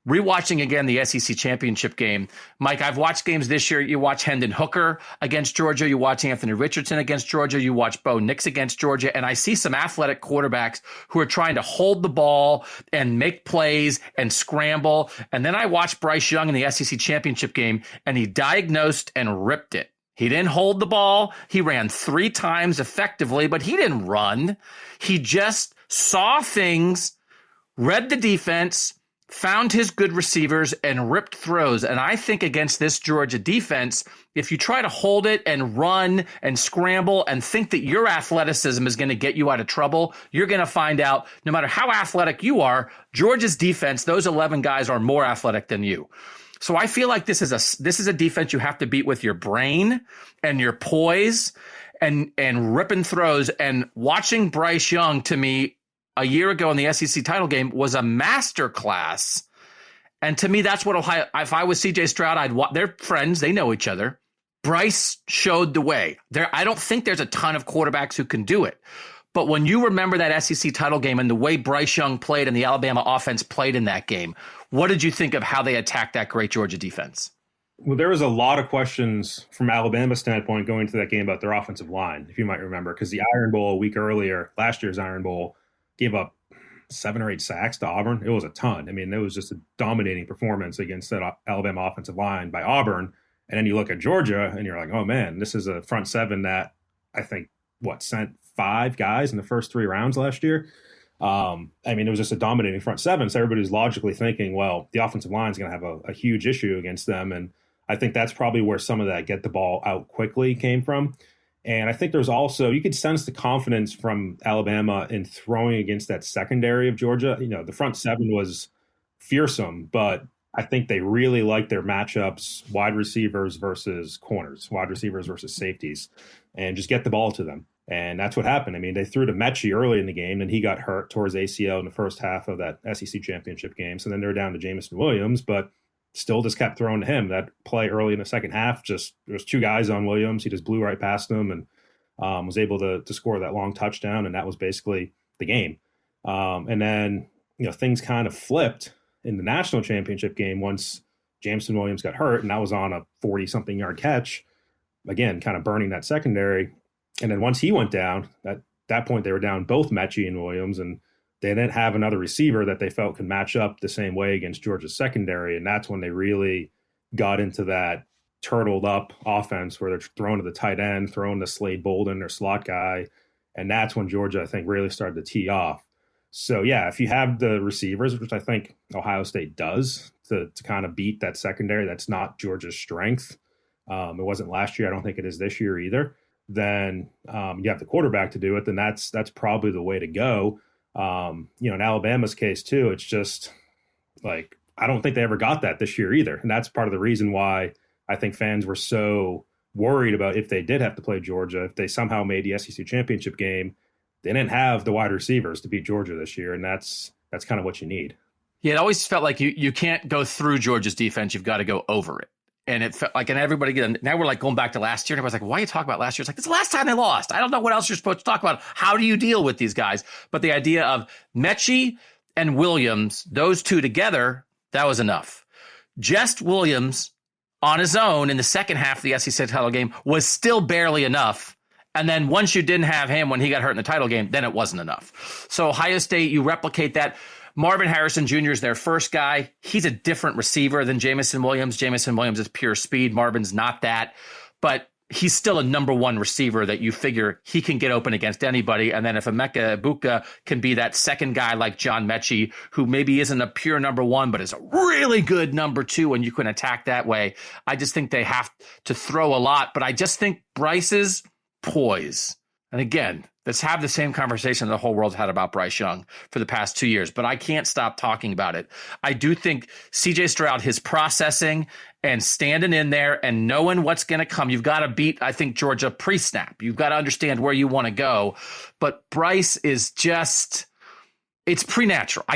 rewatching again the SEC championship game, Mike, I've watched games this year. You watch Hendon Hooker against Georgia. You watch Anthony Richardson against Georgia. You watch Bo Nix against Georgia. And I see some athletic quarterbacks who are trying to hold the ball and make plays and scramble. And then I watched Bryce Young in the SEC championship game, and he diagnosed and ripped it. He didn't hold the ball. He ran 3 times effectively, but he didn't run. He just saw things, read the defense, found his good receivers, and ripped throws. And I think against this Georgia defense, if you try to hold it and run and scramble and think that your athleticism is going to get you out of trouble, you're going to find out no matter how athletic you are, Georgia's defense, those 11 guys are more athletic than you. So I feel like this is a defense you have to beat with your brain and your poise and ripping throws. And watching Bryce Young, to me, a year ago in the SEC title game was a master class. And to me, that's what Ohio, if I was CJ Stroud, they're friends. They know each other. Bryce showed the way. I don't think there's a ton of quarterbacks who can do it. But when you remember that SEC title game and the way Bryce Young played and the Alabama offense played in that game, what did you think of how they attacked that great Georgia defense? Well, there was a lot of questions from Alabama's standpoint going into that game about their offensive line, if you might remember, because the Iron Bowl a week earlier, last year's Iron Bowl, gave up 7 or 8 sacks to Auburn. It was a ton. I mean, it was just a dominating performance against that Alabama offensive line by Auburn. And then you look at Georgia and you're like, oh man, this is a front seven that I think, sent 5 guys in the first 3 rounds last year. I mean, it was just a dominating front seven. So everybody's logically thinking, well, the offensive line is going to have a huge issue against them. And I think that's probably where some of that get the ball out quickly came from. And I think there's also, you could sense the confidence from Alabama in throwing against that secondary of Georgia. You know, the front seven was fearsome, but I think they really like their matchups, wide receivers versus corners, wide receivers versus safeties, and just get the ball to them. And that's what happened. I mean, they threw to Mechie early in the game, and he got hurt towards ACL in the first half of that SEC championship game. So then they're down to Jamison Williams, but still just kept throwing to him. That play early in the second half, there was 2 guys on Williams. He just blew right past them and was able to score that long touchdown, and that was basically the game. And then, things kind of flipped in the national championship game once Jamison Williams got hurt, and that was on a 40-something yard catch, again, kind of burning that secondary. And then once he went down, at that point they were down both Mechie and Williams, and they didn't have another receiver that they felt could match up the same way against Georgia's secondary. And that's when they really got into that turtled up offense where they're throwing to the tight end, throwing to Slade Bolden, their slot guy. And that's when Georgia, I think, really started to tee off. So, yeah, if you have the receivers, which I think Ohio State does, to kind of beat that secondary, that's not Georgia's strength. It wasn't last year. I don't think it is this year either. Then you have the quarterback to do it. Then that's probably the way to go. In Alabama's case too, it's just like, I don't think they ever got that this year either. And that's part of the reason why I think fans were so worried about if they did have to play Georgia, if they somehow made the SEC championship game, they didn't have the wide receivers to beat Georgia this year. And that's kind of what you need. Yeah, it always felt like you can't go through Georgia's defense. You've got to go over it. And it felt like, and everybody, now we're like going back to last year. And everybody's like, why are you talking about last year? It's like, it's the last time they lost. I don't know what else you're supposed to talk about. How do you deal with these guys? But the idea of Mechie and Williams, those two together, that was enough. Just Williams on his own in the second half of the SEC title game was still barely enough. And then once you didn't have him when he got hurt in the title game, then it wasn't enough. So Ohio State, you replicate that. Marvin Harrison Jr. is their first guy. He's a different receiver than Jamison Williams. Jamison Williams is pure speed. Marvin's not that. But he's still a number one receiver that you figure he can get open against anybody. And then if Emeka Egbuka can be that second guy like John Mechie, who maybe isn't a pure number one, but is a really good number two, and you can attack that way, I just think they have to throw a lot. But I just think Bryce's poise, and again, let's have the same conversation the whole world's had about Bryce Young for the past 2 years, but I can't stop talking about it. I do think CJ Stroud, his processing and standing in there and knowing what's going to come, you've got to beat, I think, Georgia pre-snap. You've got to understand where you want to go. But Bryce is just, it's preternatural.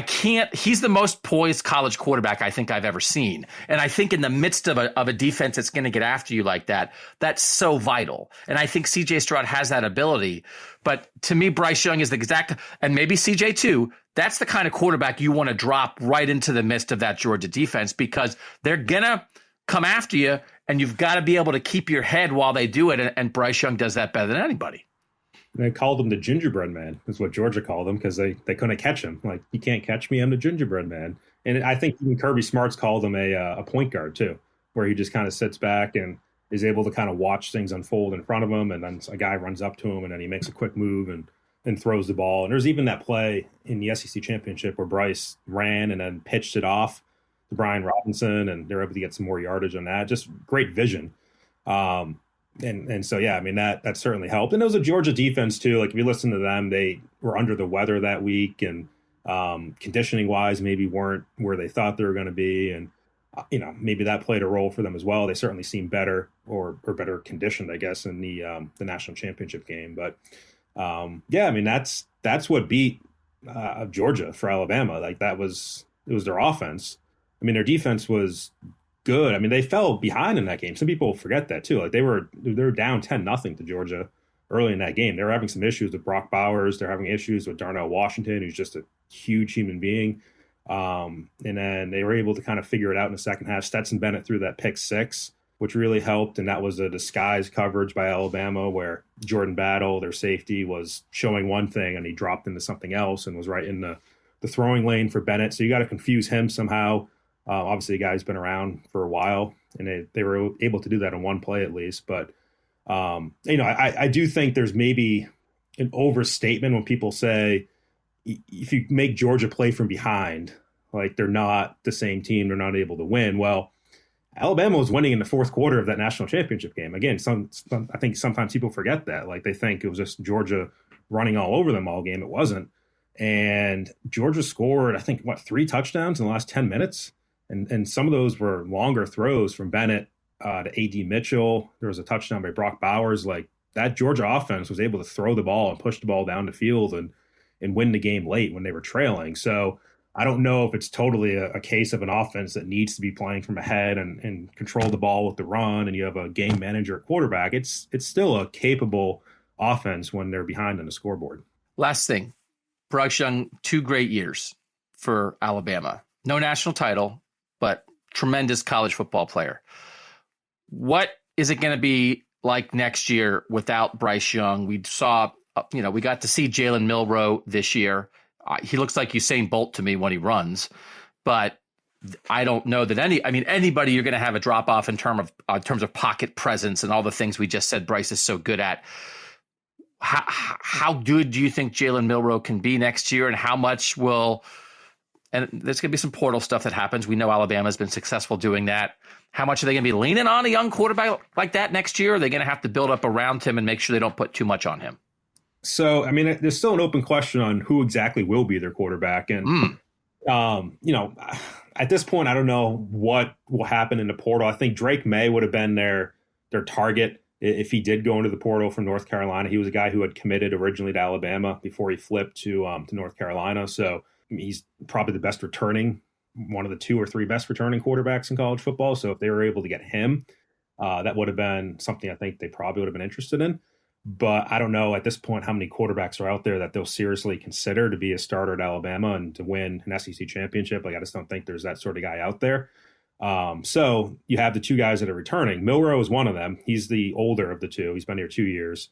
He's the most poised college quarterback I think I've ever seen. And I think in the midst of a defense that's going to get after you like that, that's so vital. And I think CJ Stroud has that ability. But to me, Bryce Young is the exact, and maybe CJ too, that's the kind of quarterback you want to drop right into the midst of that Georgia defense, because they're going to come after you and you've got to be able to keep your head while they do it. And Bryce Young does that better than anybody. They called him the gingerbread man, is what Georgia called him, because they couldn't catch him. Like, you can't catch me, I'm the gingerbread man. And I think even Kirby Smart's called him a point guard too, where he just kind of sits back and is able to kind of watch things unfold in front of him, and then a guy runs up to him and then he makes a quick move and throws the ball. And there's even that play in the SEC championship where Bryce ran and then pitched it off to Brian Robinson, and they're able to get some more yardage on that. Just great vision. And so, yeah, I mean, that certainly helped. And it was a Georgia defense, too. Like, if you listen to them, they were under the weather that week, and conditioning-wise maybe weren't where they thought they were going to be. And, maybe that played a role for them as well. They certainly seemed better or better conditioned, I guess, in the national championship game. But, yeah, I mean, that's what beat Georgia for Alabama. Like, it was their offense. I mean, their defense was good. I mean, they fell behind in that game. Some people forget that too. Like, they were down 10-0 to Georgia early in that game. They were having some issues with Brock Bowers. They're having issues with Darnell Washington, who's just a huge human being. And then they were able to kind of figure it out in the second half. Stetson Bennett threw that pick six, which really helped. And that was a disguise coverage by Alabama, where Jordan Battle, their safety, was showing one thing and he dropped into something else and was right in the throwing lane for Bennett. So you got to confuse him somehow. Obviously, the guy's been around for a while, and they were able to do that in one play at least. But, I do think there's maybe an overstatement when people say if you make Georgia play from behind, like they're not the same team, they're not able to win. Well, Alabama was winning in the fourth quarter of that national championship game. Again, I think sometimes people forget that. Like, they think it was just Georgia running all over them all game. It wasn't. And Georgia scored, I think, 3 touchdowns in the last 10 minutes? And some of those were longer throws from Bennett to A.D. Mitchell. There was a touchdown by Brock Bowers. Like, that Georgia offense was able to throw the ball and push the ball down the field and win the game late when they were trailing. So I don't know if it's totally a case of an offense that needs to be playing from ahead and control the ball with the run, and you have a game manager at quarterback. It's still a capable offense when they're behind on the scoreboard. Last thing, Bryce Young, 2 great years for Alabama. No national title, but tremendous college football player. What is it going to be like next year without Bryce Young? We saw, we got to see Jalen Milroe this year. He looks like Usain Bolt to me when he runs, but I don't know that anybody you're going to have a drop off in terms of pocket presence and all the things we just said Bryce is so good at. How good do you think Jalen Milroe can be next year, and how much will? And there's going to be some portal stuff that happens. We know Alabama's been successful doing that. How much are they going to be leaning on a young quarterback like that next year? Are they going to have to build up around him and make sure they don't put too much on him? So, I mean, there's still an open question on who exactly will be their quarterback. And, at this point, I don't know what will happen in the portal. I think Drake May would have been their target if he did go into the portal from North Carolina. He was a guy who had committed originally to Alabama before he flipped to North Carolina. So he's probably the best returning one of the 2 or 3 best returning quarterbacks in college football. So if they were able to get him, that would have been something I think they probably would have been interested in. But I don't know at this point how many quarterbacks are out there that they'll seriously consider to be a starter at Alabama and to win an SEC championship. Like, I just don't think there's that sort of guy out there. So you have the 2 guys that are returning. Milroe is one of them. He's the older of the 2. He's been here 2 years,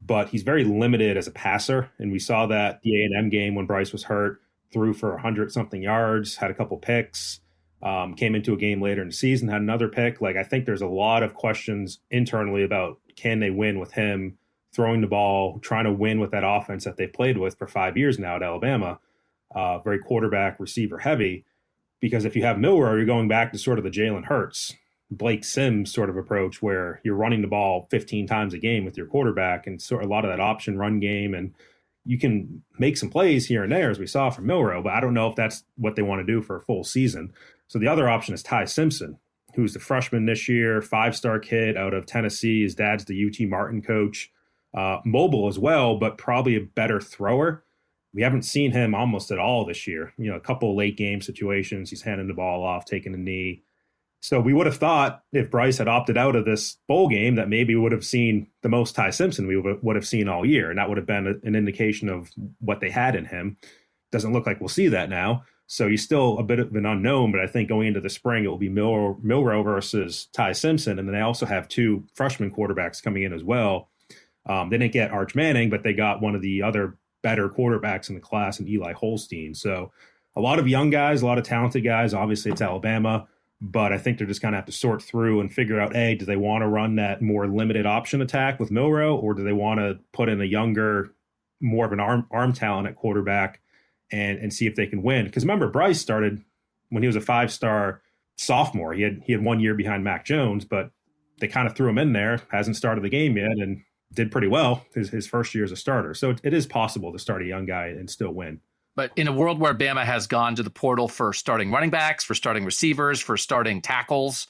but he's very limited as a passer. And we saw that the A&M game when Bryce was hurt, threw for 100-something yards, had a couple picks, came into a game later in the season, had another pick. Like, I think there's a lot of questions internally about can they win with him throwing the ball, trying to win with that offense that they've played with for 5 years now at Alabama, very quarterback receiver heavy. Because if you have Milroe, you're going back to sort of the Jalen Hurts, Blake Sims sort of approach where you're running the ball 15 times a game with your quarterback and sort of a lot of that option run game. And you can make some plays here and there, as we saw from Milroe, but I don't know if that's what they want to do for a full season. So the other option is Ty Simpson, who's the freshman this year, 5-star kid out of Tennessee. His dad's the UT Martin coach. Mobile as well, but probably a better thrower. We haven't seen him almost at all this year. A couple of late game situations, he's handing the ball off, taking a knee. So we would have thought if Bryce had opted out of this bowl game that maybe we would have seen the most Ty Simpson we would have seen all year. And that would have been an indication of what they had in him. Doesn't look like we'll see that now. So he's still a bit of an unknown, but I think going into the spring, it will be Milroe versus Ty Simpson. And then they also have 2 freshman quarterbacks coming in as well. They didn't get Arch Manning, but they got one of the other better quarterbacks in the class in Eli Holstein. So a lot of young guys, a lot of talented guys. Obviously, it's Alabama, but I think they're just going to have to sort through and figure out, A, do they want to run that more limited option attack with Milroe, or do they want to put in a younger, more of an arm talent at quarterback and see if they can win? Because remember, Bryce started when he was a 5-star sophomore. He had 1 year behind Mac Jones, but they kind of threw him in there, hasn't started the game yet, and did pretty well his first year as a starter. So it is possible to start a young guy and still win. But in a world where Bama has gone to the portal for starting running backs, for starting receivers, for starting tackles,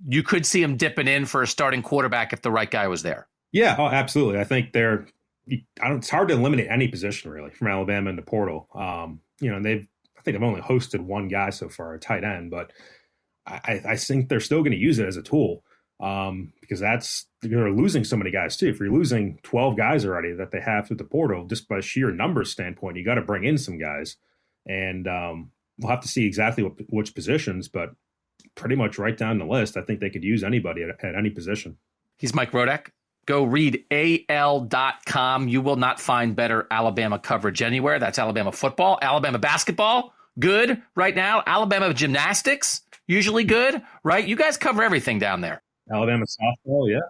you could see him dipping in for a starting quarterback if the right guy was there. Yeah, absolutely. I think it's hard to eliminate any position really from Alabama in the portal. I think they've only hosted 1 guy so far, a tight end, but I think they're still going to use it as a tool. Because they're losing so many guys too. If you're losing 12 guys already that they have through the portal, just by sheer numbers standpoint, you got to bring in some guys, and we'll have to see exactly which positions, but pretty much right down the list, I think they could use anybody at any position. He's Mike Rodak. Go read AL.com. You will not find better Alabama coverage anywhere. That's Alabama football, Alabama basketball, good right now. Alabama gymnastics, usually good, right? You guys cover everything down there. Alabama softball, yeah.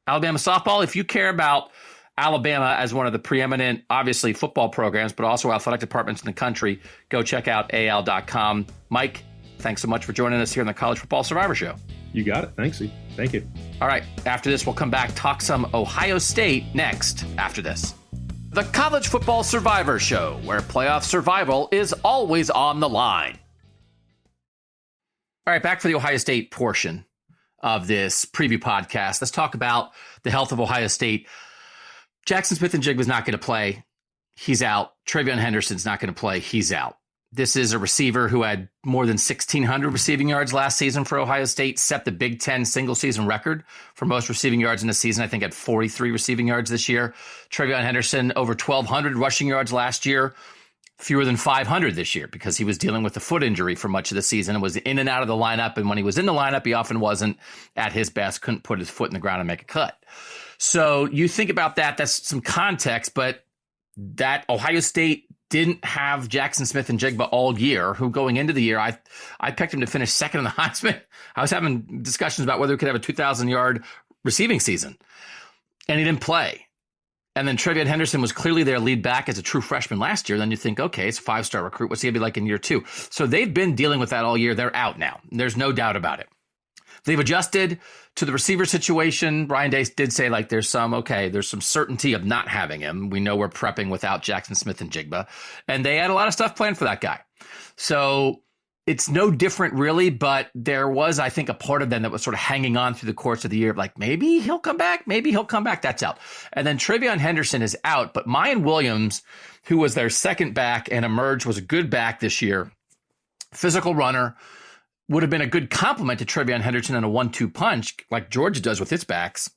Alabama softball. If you care about Alabama as one of the preeminent, obviously, football programs, but also athletic departments in the country, go check out AL.com. Mike, thanks so much for joining us here on the College Football Survivor Show. You got it. Thanks, Steve. Thank you. All right. After this, we'll come back, talk some Ohio State next after this. The College Football Survivor Show, where playoff survival is always on the line. All right, back for the Ohio State portion of this preview podcast. Let's talk about the health of Ohio State. Jackson Smith-Njigba is not going to play. He's out. TreVeyon Henderson's not going to play. He's out. This is a receiver who had more than 1,600 receiving yards last season for Ohio State, set the Big Ten single-season record for most receiving yards in a season. I think had 43 receiving yards this year. TreVeyon Henderson, over 1,200 rushing yards last year. Fewer than 500 this year because he was dealing with a foot injury for much of the season and was in and out of the lineup. And when he was in the lineup, he often wasn't at his best, couldn't put his foot in the ground and make a cut. So you think about that, that's some context, but that Ohio State didn't have Jackson Smith-Njigba all year, who going into the year, I picked him to finish second in the Heisman. I was having discussions about whether he could have a 2,000-yard receiving season, and he didn't play. And then TreVeyon Henderson was clearly their lead back as a true freshman last year. Then you think, okay, it's a 5-star recruit. What's he going to be like in year 2? So they've been dealing with that all year. They're out now. There's no doubt about it. They've adjusted to the receiver situation. Ryan Day did say, like, there's some certainty of not having him. We know we're prepping without Jackson Smith-Njigba. And they had a lot of stuff planned for that guy. So it's no different, really, but there was, I think, a part of them that was sort of hanging on through the course of the year, like, maybe he'll come back, that's out. And then TreVeyon Henderson is out, but Mayan Williams, who was their second back and emerged, was a good back this year, physical runner, would have been a good complement to TreVeyon Henderson in a 1-2 punch like Georgia does with its backs.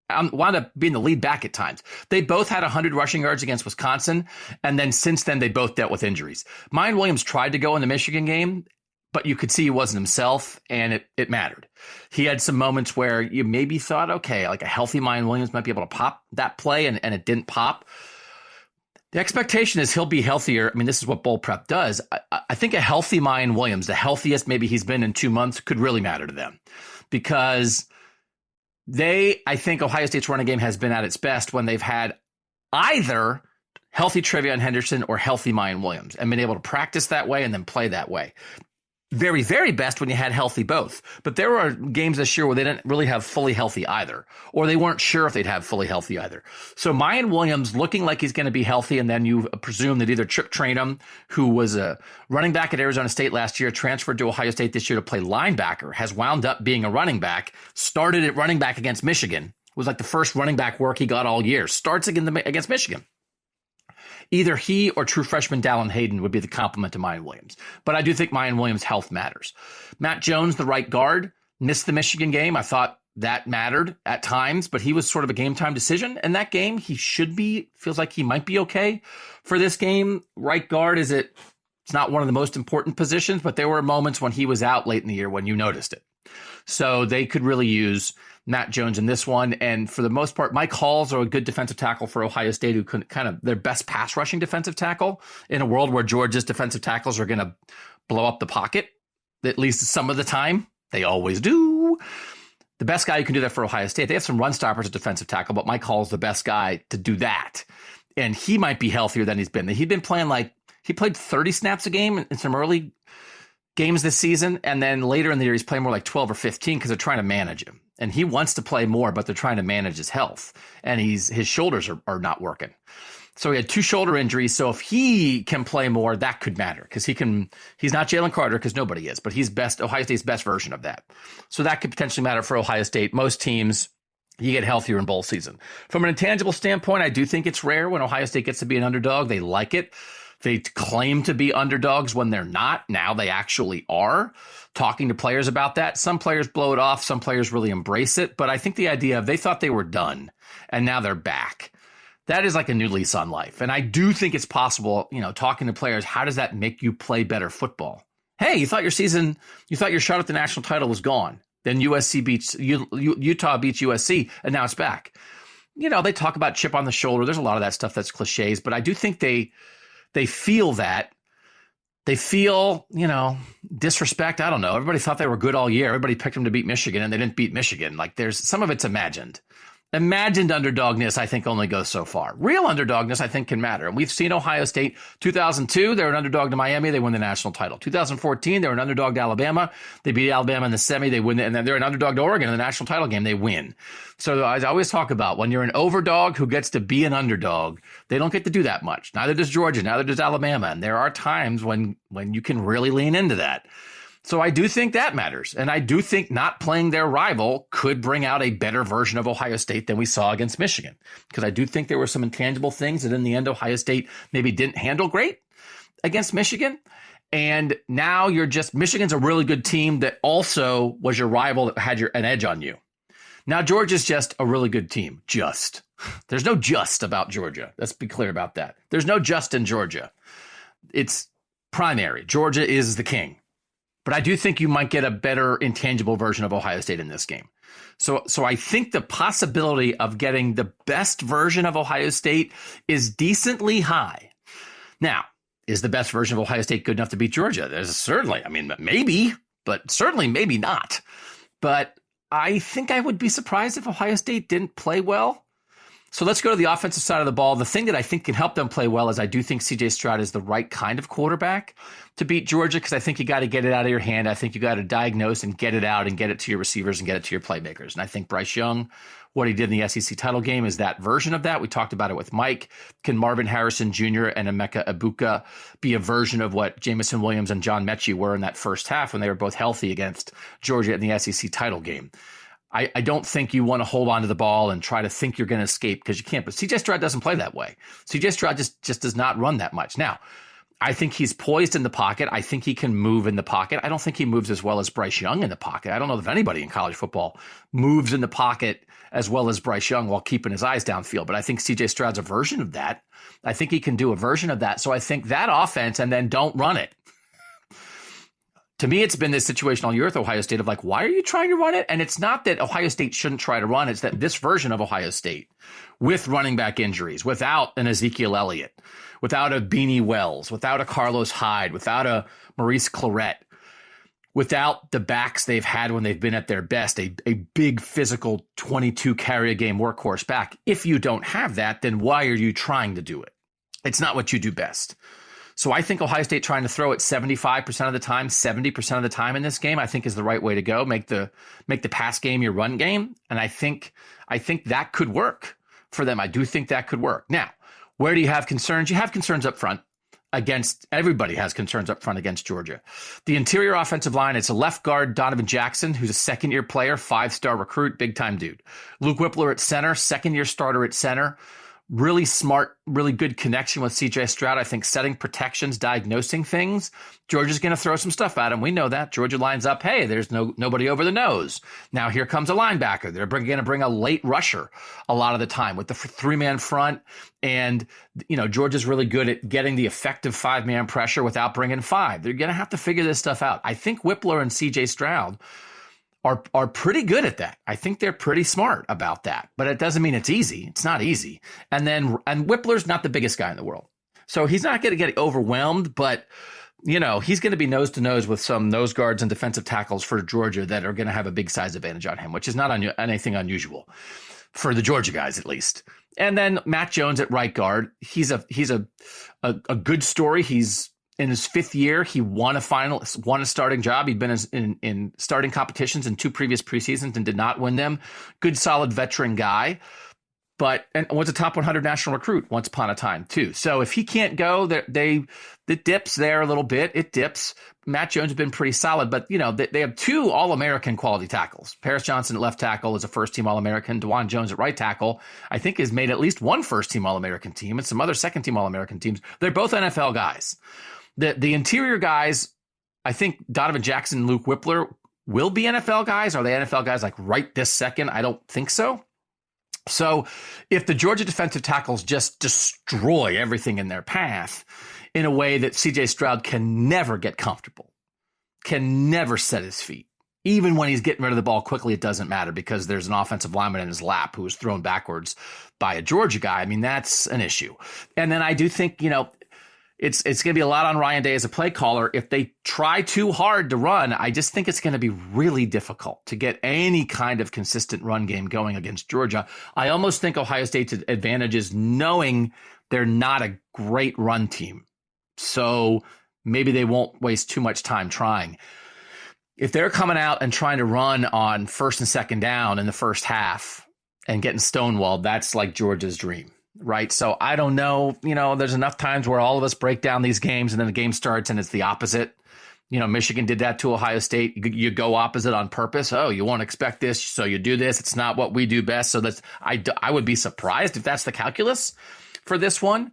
Wound up being the lead back at times. They both had 100 rushing yards against Wisconsin, and then since then they both dealt with injuries. Mayan Williams tried to go in the Michigan game, but you could see he wasn't himself, and it mattered. He had some moments where you maybe thought, okay, like a healthy Mayan Williams might be able to pop that play, and it didn't pop. The expectation is he'll be healthier. I mean, this is what bowl prep does. I think a healthy Mayan Williams, the healthiest maybe he's been in 2 months, could really matter to them, because I think Ohio State's running game has been at its best when they've had either healthy TreVeyon Henderson or healthy Mayan Williams and been able to practice that way and then play that way. Very, very best when you had healthy both. But there were games this year where they didn't really have fully healthy either, or they weren't sure if they'd have fully healthy either. So Mayan Williams looking like he's going to be healthy, and then you presume that either Chip Trainum, who was a running back at Arizona State last year, transferred to Ohio State this year to play linebacker, has wound up being a running back, started at running back against Michigan, was like the first running back work he got all year, starts against Michigan. Either he or true freshman Dallin Hayden would be the complement to Mayan Williams. But I do think Mayan Williams' health matters. Matt Jones, the right guard, missed the Michigan game. I thought that mattered at times, but he was sort of a game time decision. And that game, he feels like he might be okay for this game. Right guard, it's not one of the most important positions, but there were moments when he was out late in the year when you noticed it. So they could really use Matt Jones in this one. And for the most part, Mike Hall's are a good defensive tackle for Ohio State, who could kind of their best pass rushing defensive tackle in a world where Georgia's defensive tackles are going to blow up the pocket, at least some of the time. They always do. The best guy who can do that for Ohio State. They have some run stoppers at defensive tackle, but Mike Hall's the best guy to do that. And he might be healthier than he's been. He'd been playing he played 30 snaps a game in some early games this season, and then later in the year he's playing more like 12 or 15 because they're trying to manage him. And he wants to play more, but they're trying to manage his health. And his shoulders are not working. So he had 2 shoulder injuries. So if he can play more, that could matter, because he's not Jalen Carter, because nobody is, but he's Ohio State's best version of that. So that could potentially matter for Ohio State. Most teams, you get healthier in bowl season. From an intangible standpoint, I do think it's rare when Ohio State gets to be an underdog. They like it. They claim to be underdogs when they're not. Now they actually are. Talking to players about that. Some players blow it off. Some players really embrace it. But I think the idea of they thought they were done and now they're back, that is like a new lease on life. And I do think it's possible, talking to players, how does that make you play better football? Hey, you thought your shot at the national title was gone. Then Utah beats USC, and now it's back. They talk about chip on the shoulder. There's a lot of that stuff that's cliches, but I do think they feel that. They feel, disrespect. I don't know. Everybody thought they were good all year. Everybody picked them to beat Michigan, and they didn't beat Michigan. There's some of it's imagined. Imagined underdogness, I think, only goes so far. Real underdogness, I think, can matter. And we've seen Ohio State 2002. They were an underdog to Miami. They win the national title. 2014, they were an underdog to Alabama. They beat Alabama in the semi. They win. And then they're an underdog to Oregon in the national title game. They win. So I always talk about when you're an overdog who gets to be an underdog, they don't get to do that much. Neither does Georgia. Neither does Alabama. And there are times when you can really lean into that. So I do think that matters. And I do think not playing their rival could bring out a better version of Ohio State than we saw against Michigan. Because I do think there were some intangible things that in the end Ohio State maybe didn't handle great against Michigan. And now Michigan's a really good team that also was your rival that had an edge on you. Now Georgia's just a really good team. There's no just about Georgia. Let's be clear about that. There's no just in Georgia. It's primary. Georgia is the king. But I do think you might get a better intangible version of Ohio State in this game. So I think the possibility of getting the best version of Ohio State is decently high. Now, is the best version of Ohio State good enough to beat Georgia? There's certainly, maybe, but certainly maybe not. But I think I would be surprised if Ohio State didn't play well. So let's go to the offensive side of the ball. The thing that I think can help them play well is I do think C.J. Stroud is the right kind of quarterback to beat Georgia, because I think you got to get it out of your hand. I think you got to diagnose and get it out and get it to your receivers and get it to your playmakers. And I think Bryce Young, what he did in the SEC title game, is that version of that. We talked about it with Mike. Can Marvin Harrison Jr. and Emeka Egbuka be a version of what Jamison Williams and John Mechie were in that first half when they were both healthy against Georgia in the SEC title game? I don't think you want to hold on to the ball and try to think you're going to escape, because you can't. But C.J. Stroud doesn't play that way. C.J. Stroud just does not run that much. Now, I think he's poised in the pocket. I think he can move in the pocket. I don't think he moves as well as Bryce Young in the pocket. I don't know if anybody in college football moves in the pocket as well as Bryce Young while keeping his eyes downfield. But I think CJ Stroud's a version of that. I think he can do a version of that. So I think that offense, and then don't run it. To me, it's been this situation all year with Ohio State of like, why are you trying to run it? And it's not that Ohio State shouldn't try to run. It's that this version of Ohio State, with running back injuries, without an Ezekiel Elliott, without a Beanie Wells, without a Carlos Hyde, without a Maurice Clarett, without the backs they've had when they've been at their best, a big physical 22 carry a game workhorse back. If you don't have that, then why are you trying to do it? It's not what you do best. So I think Ohio State trying to throw it 75% of the time, 70% of the time in this game, I think is the right way to go. Make the pass game your run game. And I think that could work for them. I do think that could work. Now, where do you have concerns? You have concerns up front everybody has concerns up front against Georgia. The interior offensive line, it's a left guard, Donovan Jackson, who's a second-year player, 5-star recruit, big-time dude. Luke Whippler at center, second-year starter at center. Really smart, really good connection with CJ Stroud. I think setting protections, diagnosing things. Georgia's going to throw some stuff at him. We know that. Georgia lines up. Hey, there's nobody over the nose. Now here comes a linebacker. They're going to bring a late rusher a lot of the time with the three-man front. And, Georgia's really good at getting the effective five-man pressure without bringing five. They're going to have to figure this stuff out. I think Whippler and CJ Stroud are pretty good at that. I think they're pretty smart about that, but it doesn't mean it's easy. It's not easy. And Whippler's not the biggest guy in the world. So he's not going to get overwhelmed, but he's going to be nose to nose with some nose guards and defensive tackles for Georgia that are going to have a big size advantage on him, which is not anything unusual for the Georgia guys, at least. And then Matt Jones at right guard. He's a good story. He's in his fifth year, he won a starting job. He'd been in starting competitions in two previous preseasons and did not win them. Good, solid veteran guy, and was a top 100 national recruit once upon a time too. So if he can't go, it dips there a little bit. It dips. Matt Jones has been pretty solid, but they have two All-American quality tackles. Paris Johnson at left tackle is a first-team All-American. DeJuan Jones at right tackle, I think, has made at least one first-team All-American team and some other second-team All-American teams. They're both NFL guys. The interior guys, I think Donovan Jackson and Luke Whippler will be NFL guys. Are they NFL guys like right this second? I don't think so. So if the Georgia defensive tackles just destroy everything in their path in a way that CJ Stroud can never get comfortable, can never set his feet, even when he's getting rid of the ball quickly, it doesn't matter because there's an offensive lineman in his lap who was thrown backwards by a Georgia guy. I mean, that's an issue. And then I do think, it's going to be a lot on Ryan Day as a play caller. If they try too hard to run, I just think it's going to be really difficult to get any kind of consistent run game going against Georgia. I almost think Ohio State's advantage is knowing they're not a great run team. So maybe they won't waste too much time trying. If they're coming out and trying to run on first and second down in the first half and getting stonewalled, that's like Georgia's dream. Right. So I don't know, there's enough times where all of us break down these games and then the game starts and it's the opposite. Michigan did that to Ohio State. You go opposite on purpose. Oh, you won't expect this. So you do this. It's not what we do best. So I would be surprised if that's the calculus for this one.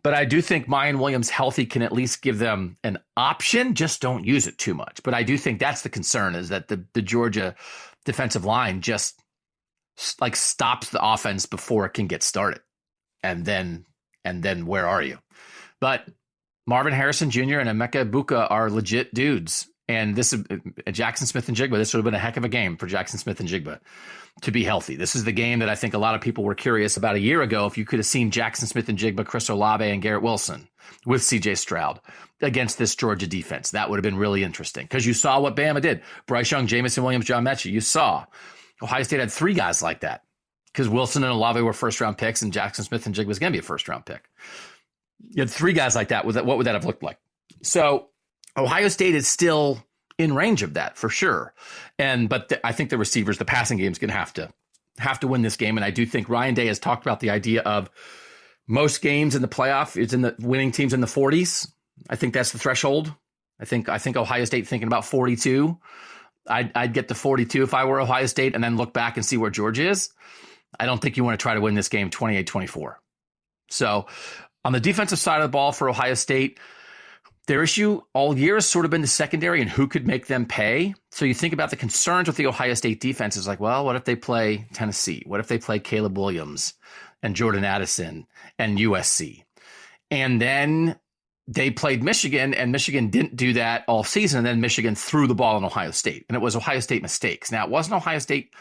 But I do think Mayan Williams healthy can at least give them an option. Just don't use it too much. But I do think that's the concern is that the Georgia defensive line just like stops the offense before it can get started. And then where are you? But Marvin Harrison Jr. and Emeka Egbuka are legit dudes. And this is Jackson Smith-Njigba. This would have been a heck of a game for Jackson Smith-Njigba to be healthy. This is the game that I think a lot of people were curious about a year ago. If you could have seen Jackson Smith-Njigba, Chris Olave, and Garrett Wilson with CJ Stroud against this Georgia defense, that would have been really interesting because you saw what Bama did. Bryce Young, Jamison Williams, John Mechie. You saw Ohio State had three guys like that. Because Wilson and Olave were first-round picks, and Jackson Smith-Njigba was going to be a first-round pick. You had three guys like that. What would that have looked like? So Ohio State is still in range of that for sure. But I think the receivers, the passing game is going to have to win this game. And I do think Ryan Day has talked about the idea of most games in the playoff is in the winning teams in the 40s. I think that's the threshold. I think Ohio State thinking about 42. I'd get to 42 if I were Ohio State and then look back and see where Georgia is. I don't think you want to try to win this game 28-24. So on the defensive side of the ball for Ohio State, Their issue all year has sort of been the secondary and who could make them pay. So you think about the concerns with the Ohio State defense is like, well, what if they play Tennessee? What if they play Caleb Williams and Jordan Addison and USC? And then they played Michigan, and Michigan didn't do that all season. And then Michigan threw the ball on Ohio State, and it was Ohio State mistakes. Now, it wasn't Ohio State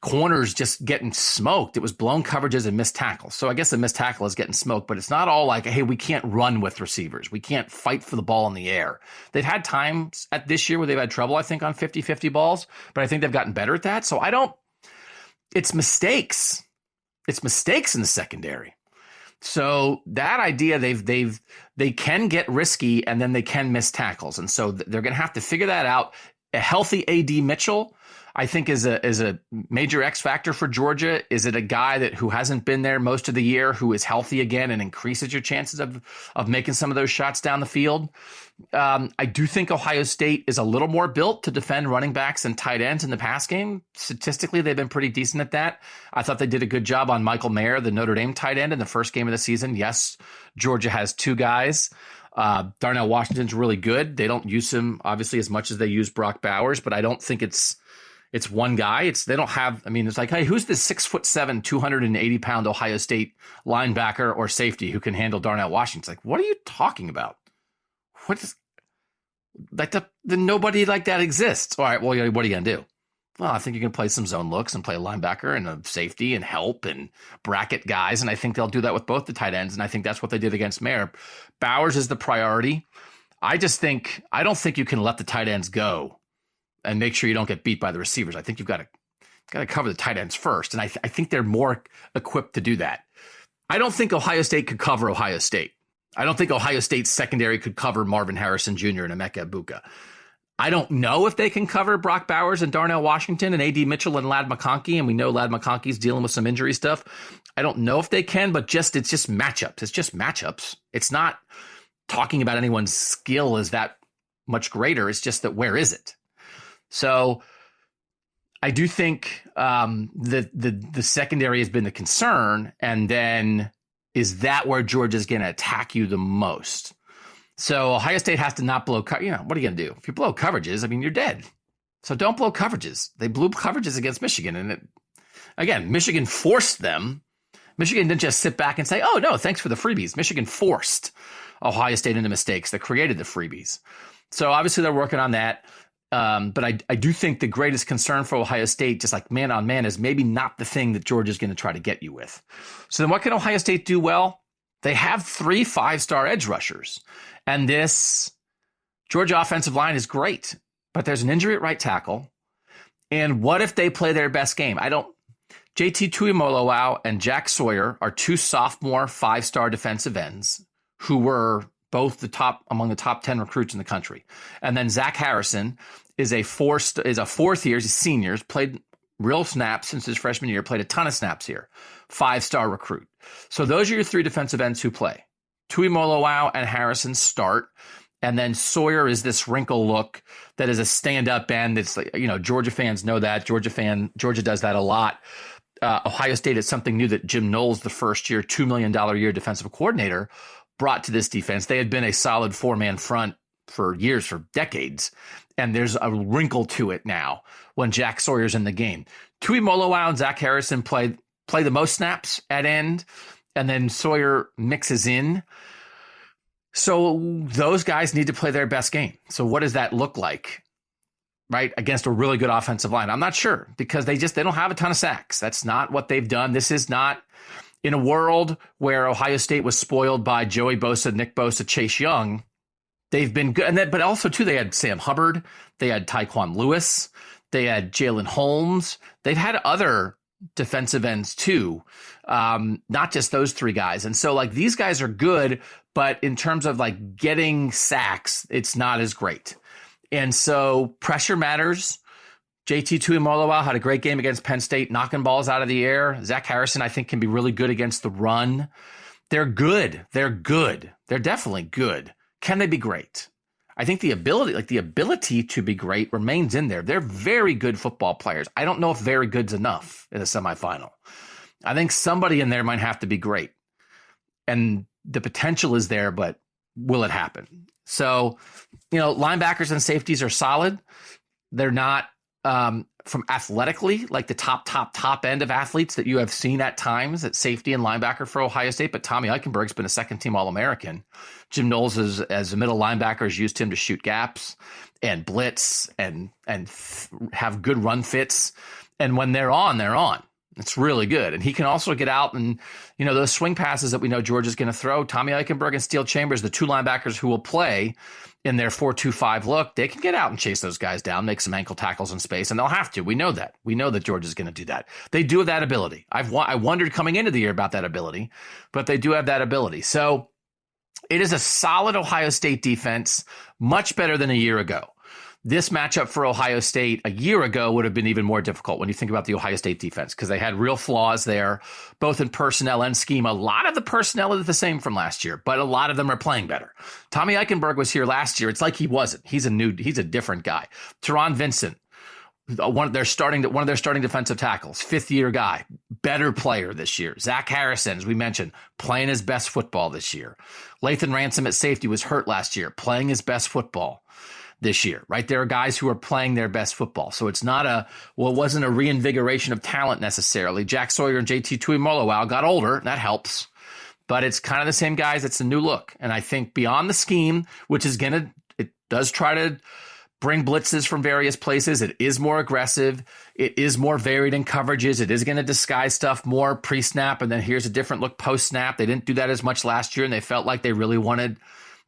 corners just getting smoked. It was blown coverages and missed tackles. So I guess the missed tackle is getting smoked, but it's not all like, hey, we can't run with receivers. We can't fight for the ball in the air. They've had times at this year where they've had trouble, I think, on 50-50 balls, but I think they've gotten better at that. So it's mistakes. It's mistakes in the secondary. So that idea, they can get risky and then they can miss tackles. And so they're going to have to figure that out. A healthy A.D. Mitchell, I think, is a major X factor for Georgia. Is it a guy who hasn't been there most of the year, who is healthy again and increases your chances of making some of those shots down the field? I do think Ohio State is a little more built to defend running backs and tight ends in the pass game. Statistically, they've been pretty decent at that. I thought they did a good job on Michael Mayer, the Notre Dame tight end, in the first game of the season. Yes, Georgia has two guys. Darnell Washington's really good. They don't use him, obviously, as much as they use Brock Bowers, but I don't think it's one guy. They don't have, it's like, hey, who's this 6'7", 280-pound Ohio State linebacker or safety who can handle Darnell Washington? It's like, what are you talking about? What is like nobody like that exists. All right, well, what are you gonna do? Well, I think you can play some zone looks and play a linebacker and a safety and help and bracket guys, and I think they'll do that with both the tight ends, and I think that's what they did against Mayer. Bowers is the priority. I don't think you can let the tight ends go and make sure you don't get beat by the receivers. I think you've got to cover the tight ends first, and I think they're more equipped to do that. I don't think Ohio State could cover Ohio State. I don't think Ohio State's secondary could cover Marvin Harrison Jr. and Emeka Egbuka. I don't know if they can cover Brock Bowers and Darnell Washington and A.D. Mitchell and Ladd McConkey, and we know Ladd McConkey's dealing with some injury stuff. I don't know if they can, but it's just matchups. It's just matchups. It's not talking about anyone's skill is that much greater. It's just that where is it? So I do think the secondary has been the concern, and then is that where Georgia's going to attack you the most? So Ohio State has to not blow what are you going to do? If you blow coverages, you're dead. So don't blow coverages. They blew coverages against Michigan, and again, Michigan forced them. Michigan didn't just sit back and say, oh, no, thanks for the freebies. Michigan forced Ohio State into mistakes that created the freebies. So obviously they're working on that. But I do think the greatest concern for Ohio State, just like man on man, is maybe not the thing that Georgia's going to try to get you with. So then what can Ohio State do well? They have 3 5-star edge rushers. And this Georgia offensive line is great, but there's an injury at right tackle. And what if they play their best game? JT Tuimoloau and Jack Sawyer are 2 sophomore 5-star defensive ends who were both among the top 10 recruits in the country. And then Zach Harrison is a fourth year, he's a senior, he's played real snaps since his freshman year, played a ton of snaps here, 5-star recruit. So those are your 3 defensive ends who play. Tuimoloau and Harrison start, and then Sawyer is this wrinkle look that is a stand-up end. It's like, Georgia fans know that. Georgia does that a lot. Ohio State is something new that Jim Knowles, the first year, $2 million a year defensive coordinator, brought to this defense. They had been a solid 4-man front for years, for decades, and there's a wrinkle to it now when Jack Sawyer's in the game. Tuimoloau and Zach Harrison play the most snaps at end, and then Sawyer mixes in. So those guys need to play their best game. So what does that look like, right, against a really good offensive line? I'm not sure, because they don't have a ton of sacks. That's not what they've done. This is not in a world where Ohio State was spoiled by Joey Bosa, Nick Bosa, Chase Young. They've been good. But also, too, they had Sam Hubbard. They had Tyquan Lewis. They had Jalen Holmes. They've had other defensive ends, too, not just those 3 guys. And so, these guys are good, but in terms of, getting sacks, it's not as great. And so pressure matters. JT Tuimoloau had a great game against Penn State, knocking balls out of the air. Zach Harrison, I think, can be really good against the run. They're good. They're good. They're definitely good. Can they be great? I think the ability to be great remains in there. They're very good football players. I don't know if very good's enough in a semifinal. I think somebody in there might have to be great. And the potential is there, but will it happen? So, linebackers and safeties are solid. They're not from athletically like the top end of athletes that you have seen at times at safety and linebacker for Ohio State. But Tommy Eichenberg's been a second-team All-American. Jim Knowles, as a middle linebacker, has used him to shoot gaps and blitz and have good run fits. And when they're on, they're on. It's really good. And he can also get out and, those swing passes that we know Georgia's going to throw. Tommy Eichenberg and Steele Chambers, the two linebackers who will play in their 4-2-5 look, they can get out and chase those guys down, make some ankle tackles in space, and they'll have to. We know that. We know that Georgia's going to do that. They do have that ability. I wondered coming into the year about that ability, but they do have that ability. So it is a solid Ohio State defense, much better than a year ago. This matchup for Ohio State a year ago would have been even more difficult when you think about the Ohio State defense, because they had real flaws there, both in personnel and scheme. A lot of the personnel is the same from last year, but a lot of them are playing better. Tommy Eichenberg was here last year. It's like he wasn't. He's a different guy. Teron Vincent, one of their starting defensive tackles, fifth-year guy, better player this year. Zach Harrison, as we mentioned, playing his best football this year. Lathan Ransom at safety was hurt last year, playing his best football this year, right? There are guys who are playing their best football. So it's not it wasn't a reinvigoration of talent necessarily. Jack Sawyer and JT Tuimoloau got older. That helps. But it's kind of the same guys. It's a new look. And I think beyond the scheme, which is it does try to bring blitzes from various places. It is more aggressive. It is more varied in coverages. It is going to disguise stuff more pre-snap. And then here's a different look post-snap. They didn't do that as much last year, and they felt like they really wanted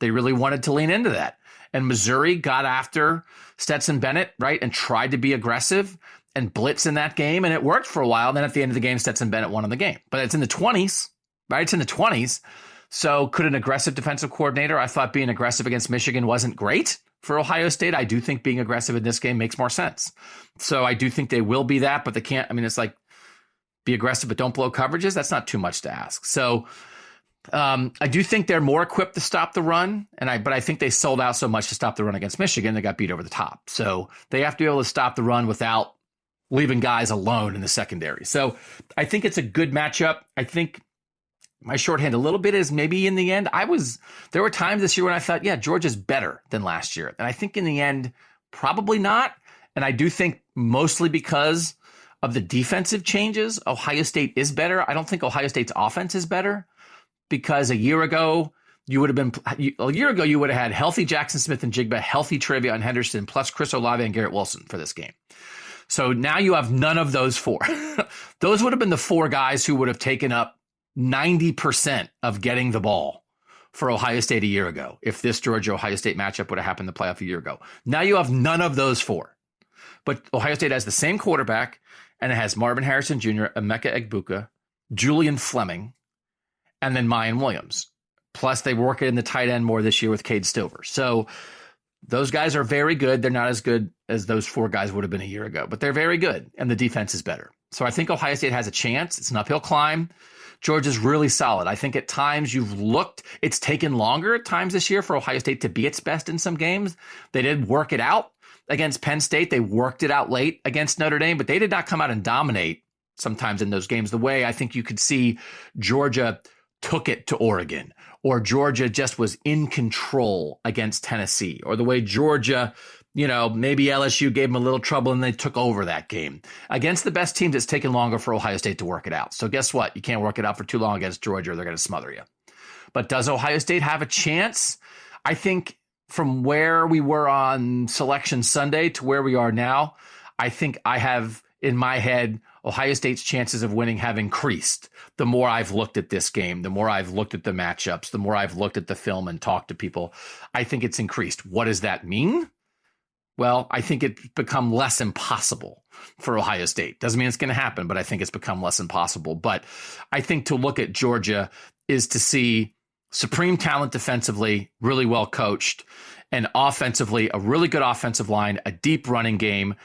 to lean into that. And Missouri got after Stetson Bennett, right, and tried to be aggressive and blitz in that game, and it worked for a while. Then at the end of the game, Stetson Bennett won the game. But it's in the 20s, right? It's in the 20s. So could an aggressive defensive coordinator? I thought being aggressive against Michigan wasn't great for Ohio State. I do think being aggressive in this game makes more sense. So I do think they will be that, but they can't. I mean, it's like be aggressive, but don't blow coverages. That's not too much to ask. So I do think they're more equipped to stop the run, but I think they sold out so much to stop the run against Michigan, they got beat over the top. So they have to be able to stop the run without leaving guys alone in the secondary. So I think it's a good matchup. I think my shorthand a little bit is maybe in the end, there were times this year when I thought, yeah, Georgia's better than last year. And I think in the end, probably not. And I do think mostly because of the defensive changes, Ohio State is better. I don't think Ohio State's offense is better. Because a year ago, you would have had healthy Jackson Smith and Jigba, healthy Travion Henderson, plus Chris Olave and Garrett Wilson for this game. So now you have none of those four. Those would have been the four guys who would have taken up 90% of getting the ball for Ohio State a year ago, if this Georgia-Ohio State matchup would have happened in the playoff a year ago. Now you have none of those four. But Ohio State has the same quarterback, and it has Marvin Harrison Jr., Emeka Egbuka, Julian Fleming, and then Mayan Williams. Plus, they work it in the tight end more this year with Cade Stover. So those guys are very good. They're not as good as those four guys would have been a year ago, but they're very good, and the defense is better. So I think Ohio State has a chance. It's an uphill climb. Georgia's really solid. I think at times it's taken longer at times this year for Ohio State to be its best in some games. They did work it out against Penn State. They worked it out late against Notre Dame, but they did not come out and dominate sometimes in those games the way I think you could see Georgia took it to Oregon, or Georgia just was in control against Tennessee, or the way Georgia, maybe LSU gave them a little trouble and they took over that game. Against the best teams, it's taken longer for Ohio State to work it out. So guess what? You can't work it out for too long against Georgia or they're going to smother you. But does Ohio State have a chance? I think from where we were on Selection Sunday to where we are now, I think I have in my head Ohio State's chances of winning have increased. The more I've looked at this game, the more I've looked at the matchups, the more I've looked at the film and talked to people, I think it's increased. What does that mean? Well, I think it's become less impossible for Ohio State. Doesn't mean it's going to happen, but I think it's become less impossible. But I think to look at Georgia is to see supreme talent defensively, really well coached, and offensively, a really good offensive line, a deep running game,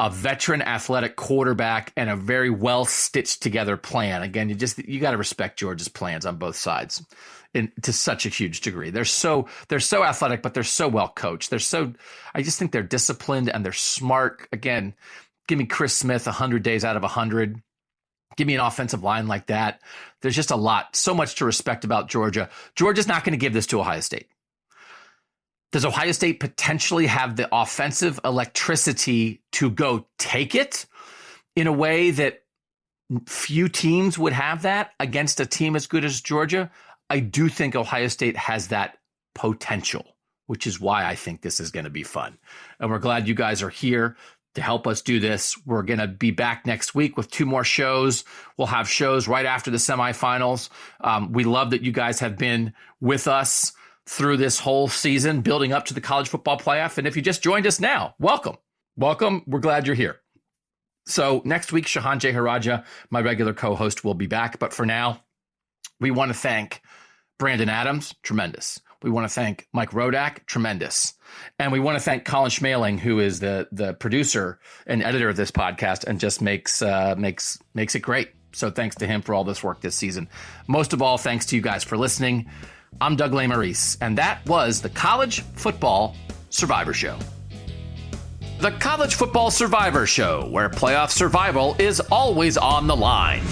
a veteran athletic quarterback, and a very well stitched together plan. Again, you got to respect Georgia's plans on both sides to such a huge degree. They're so athletic, but they're so well coached. I just think they're disciplined and they're smart. Again, give me Chris Smith 100 days out of 100. Give me an offensive line like that. There's just so much to respect about Georgia. Georgia's not going to give this to Ohio State. Does Ohio State potentially have the offensive electricity to go take it in a way that few teams would have that against a team as good as Georgia? I do think Ohio State has that potential, which is why I think this is going to be fun. And we're glad you guys are here to help us do this. We're going to be back next week with 2 more shows. We'll have shows right after the semifinals. We love that you guys have been with us through this whole season, building up to the college football playoff. And if you just joined us now, welcome. Welcome. We're glad you're here. So next week, Shahan Jeharaja, my regular co-host, will be back. But for now, we want to thank Brandon Adams, tremendous. We want to thank Mike Rodak, tremendous. And we want to thank Colin Schmaling, who is the producer and editor of this podcast and just makes it great. So thanks to him for all this work this season. Most of all, thanks to you guys for listening. I'm Doug Lesmerises, and that was the College Football Survivor Show. The College Football Survivor Show, where playoff survival is always on the line.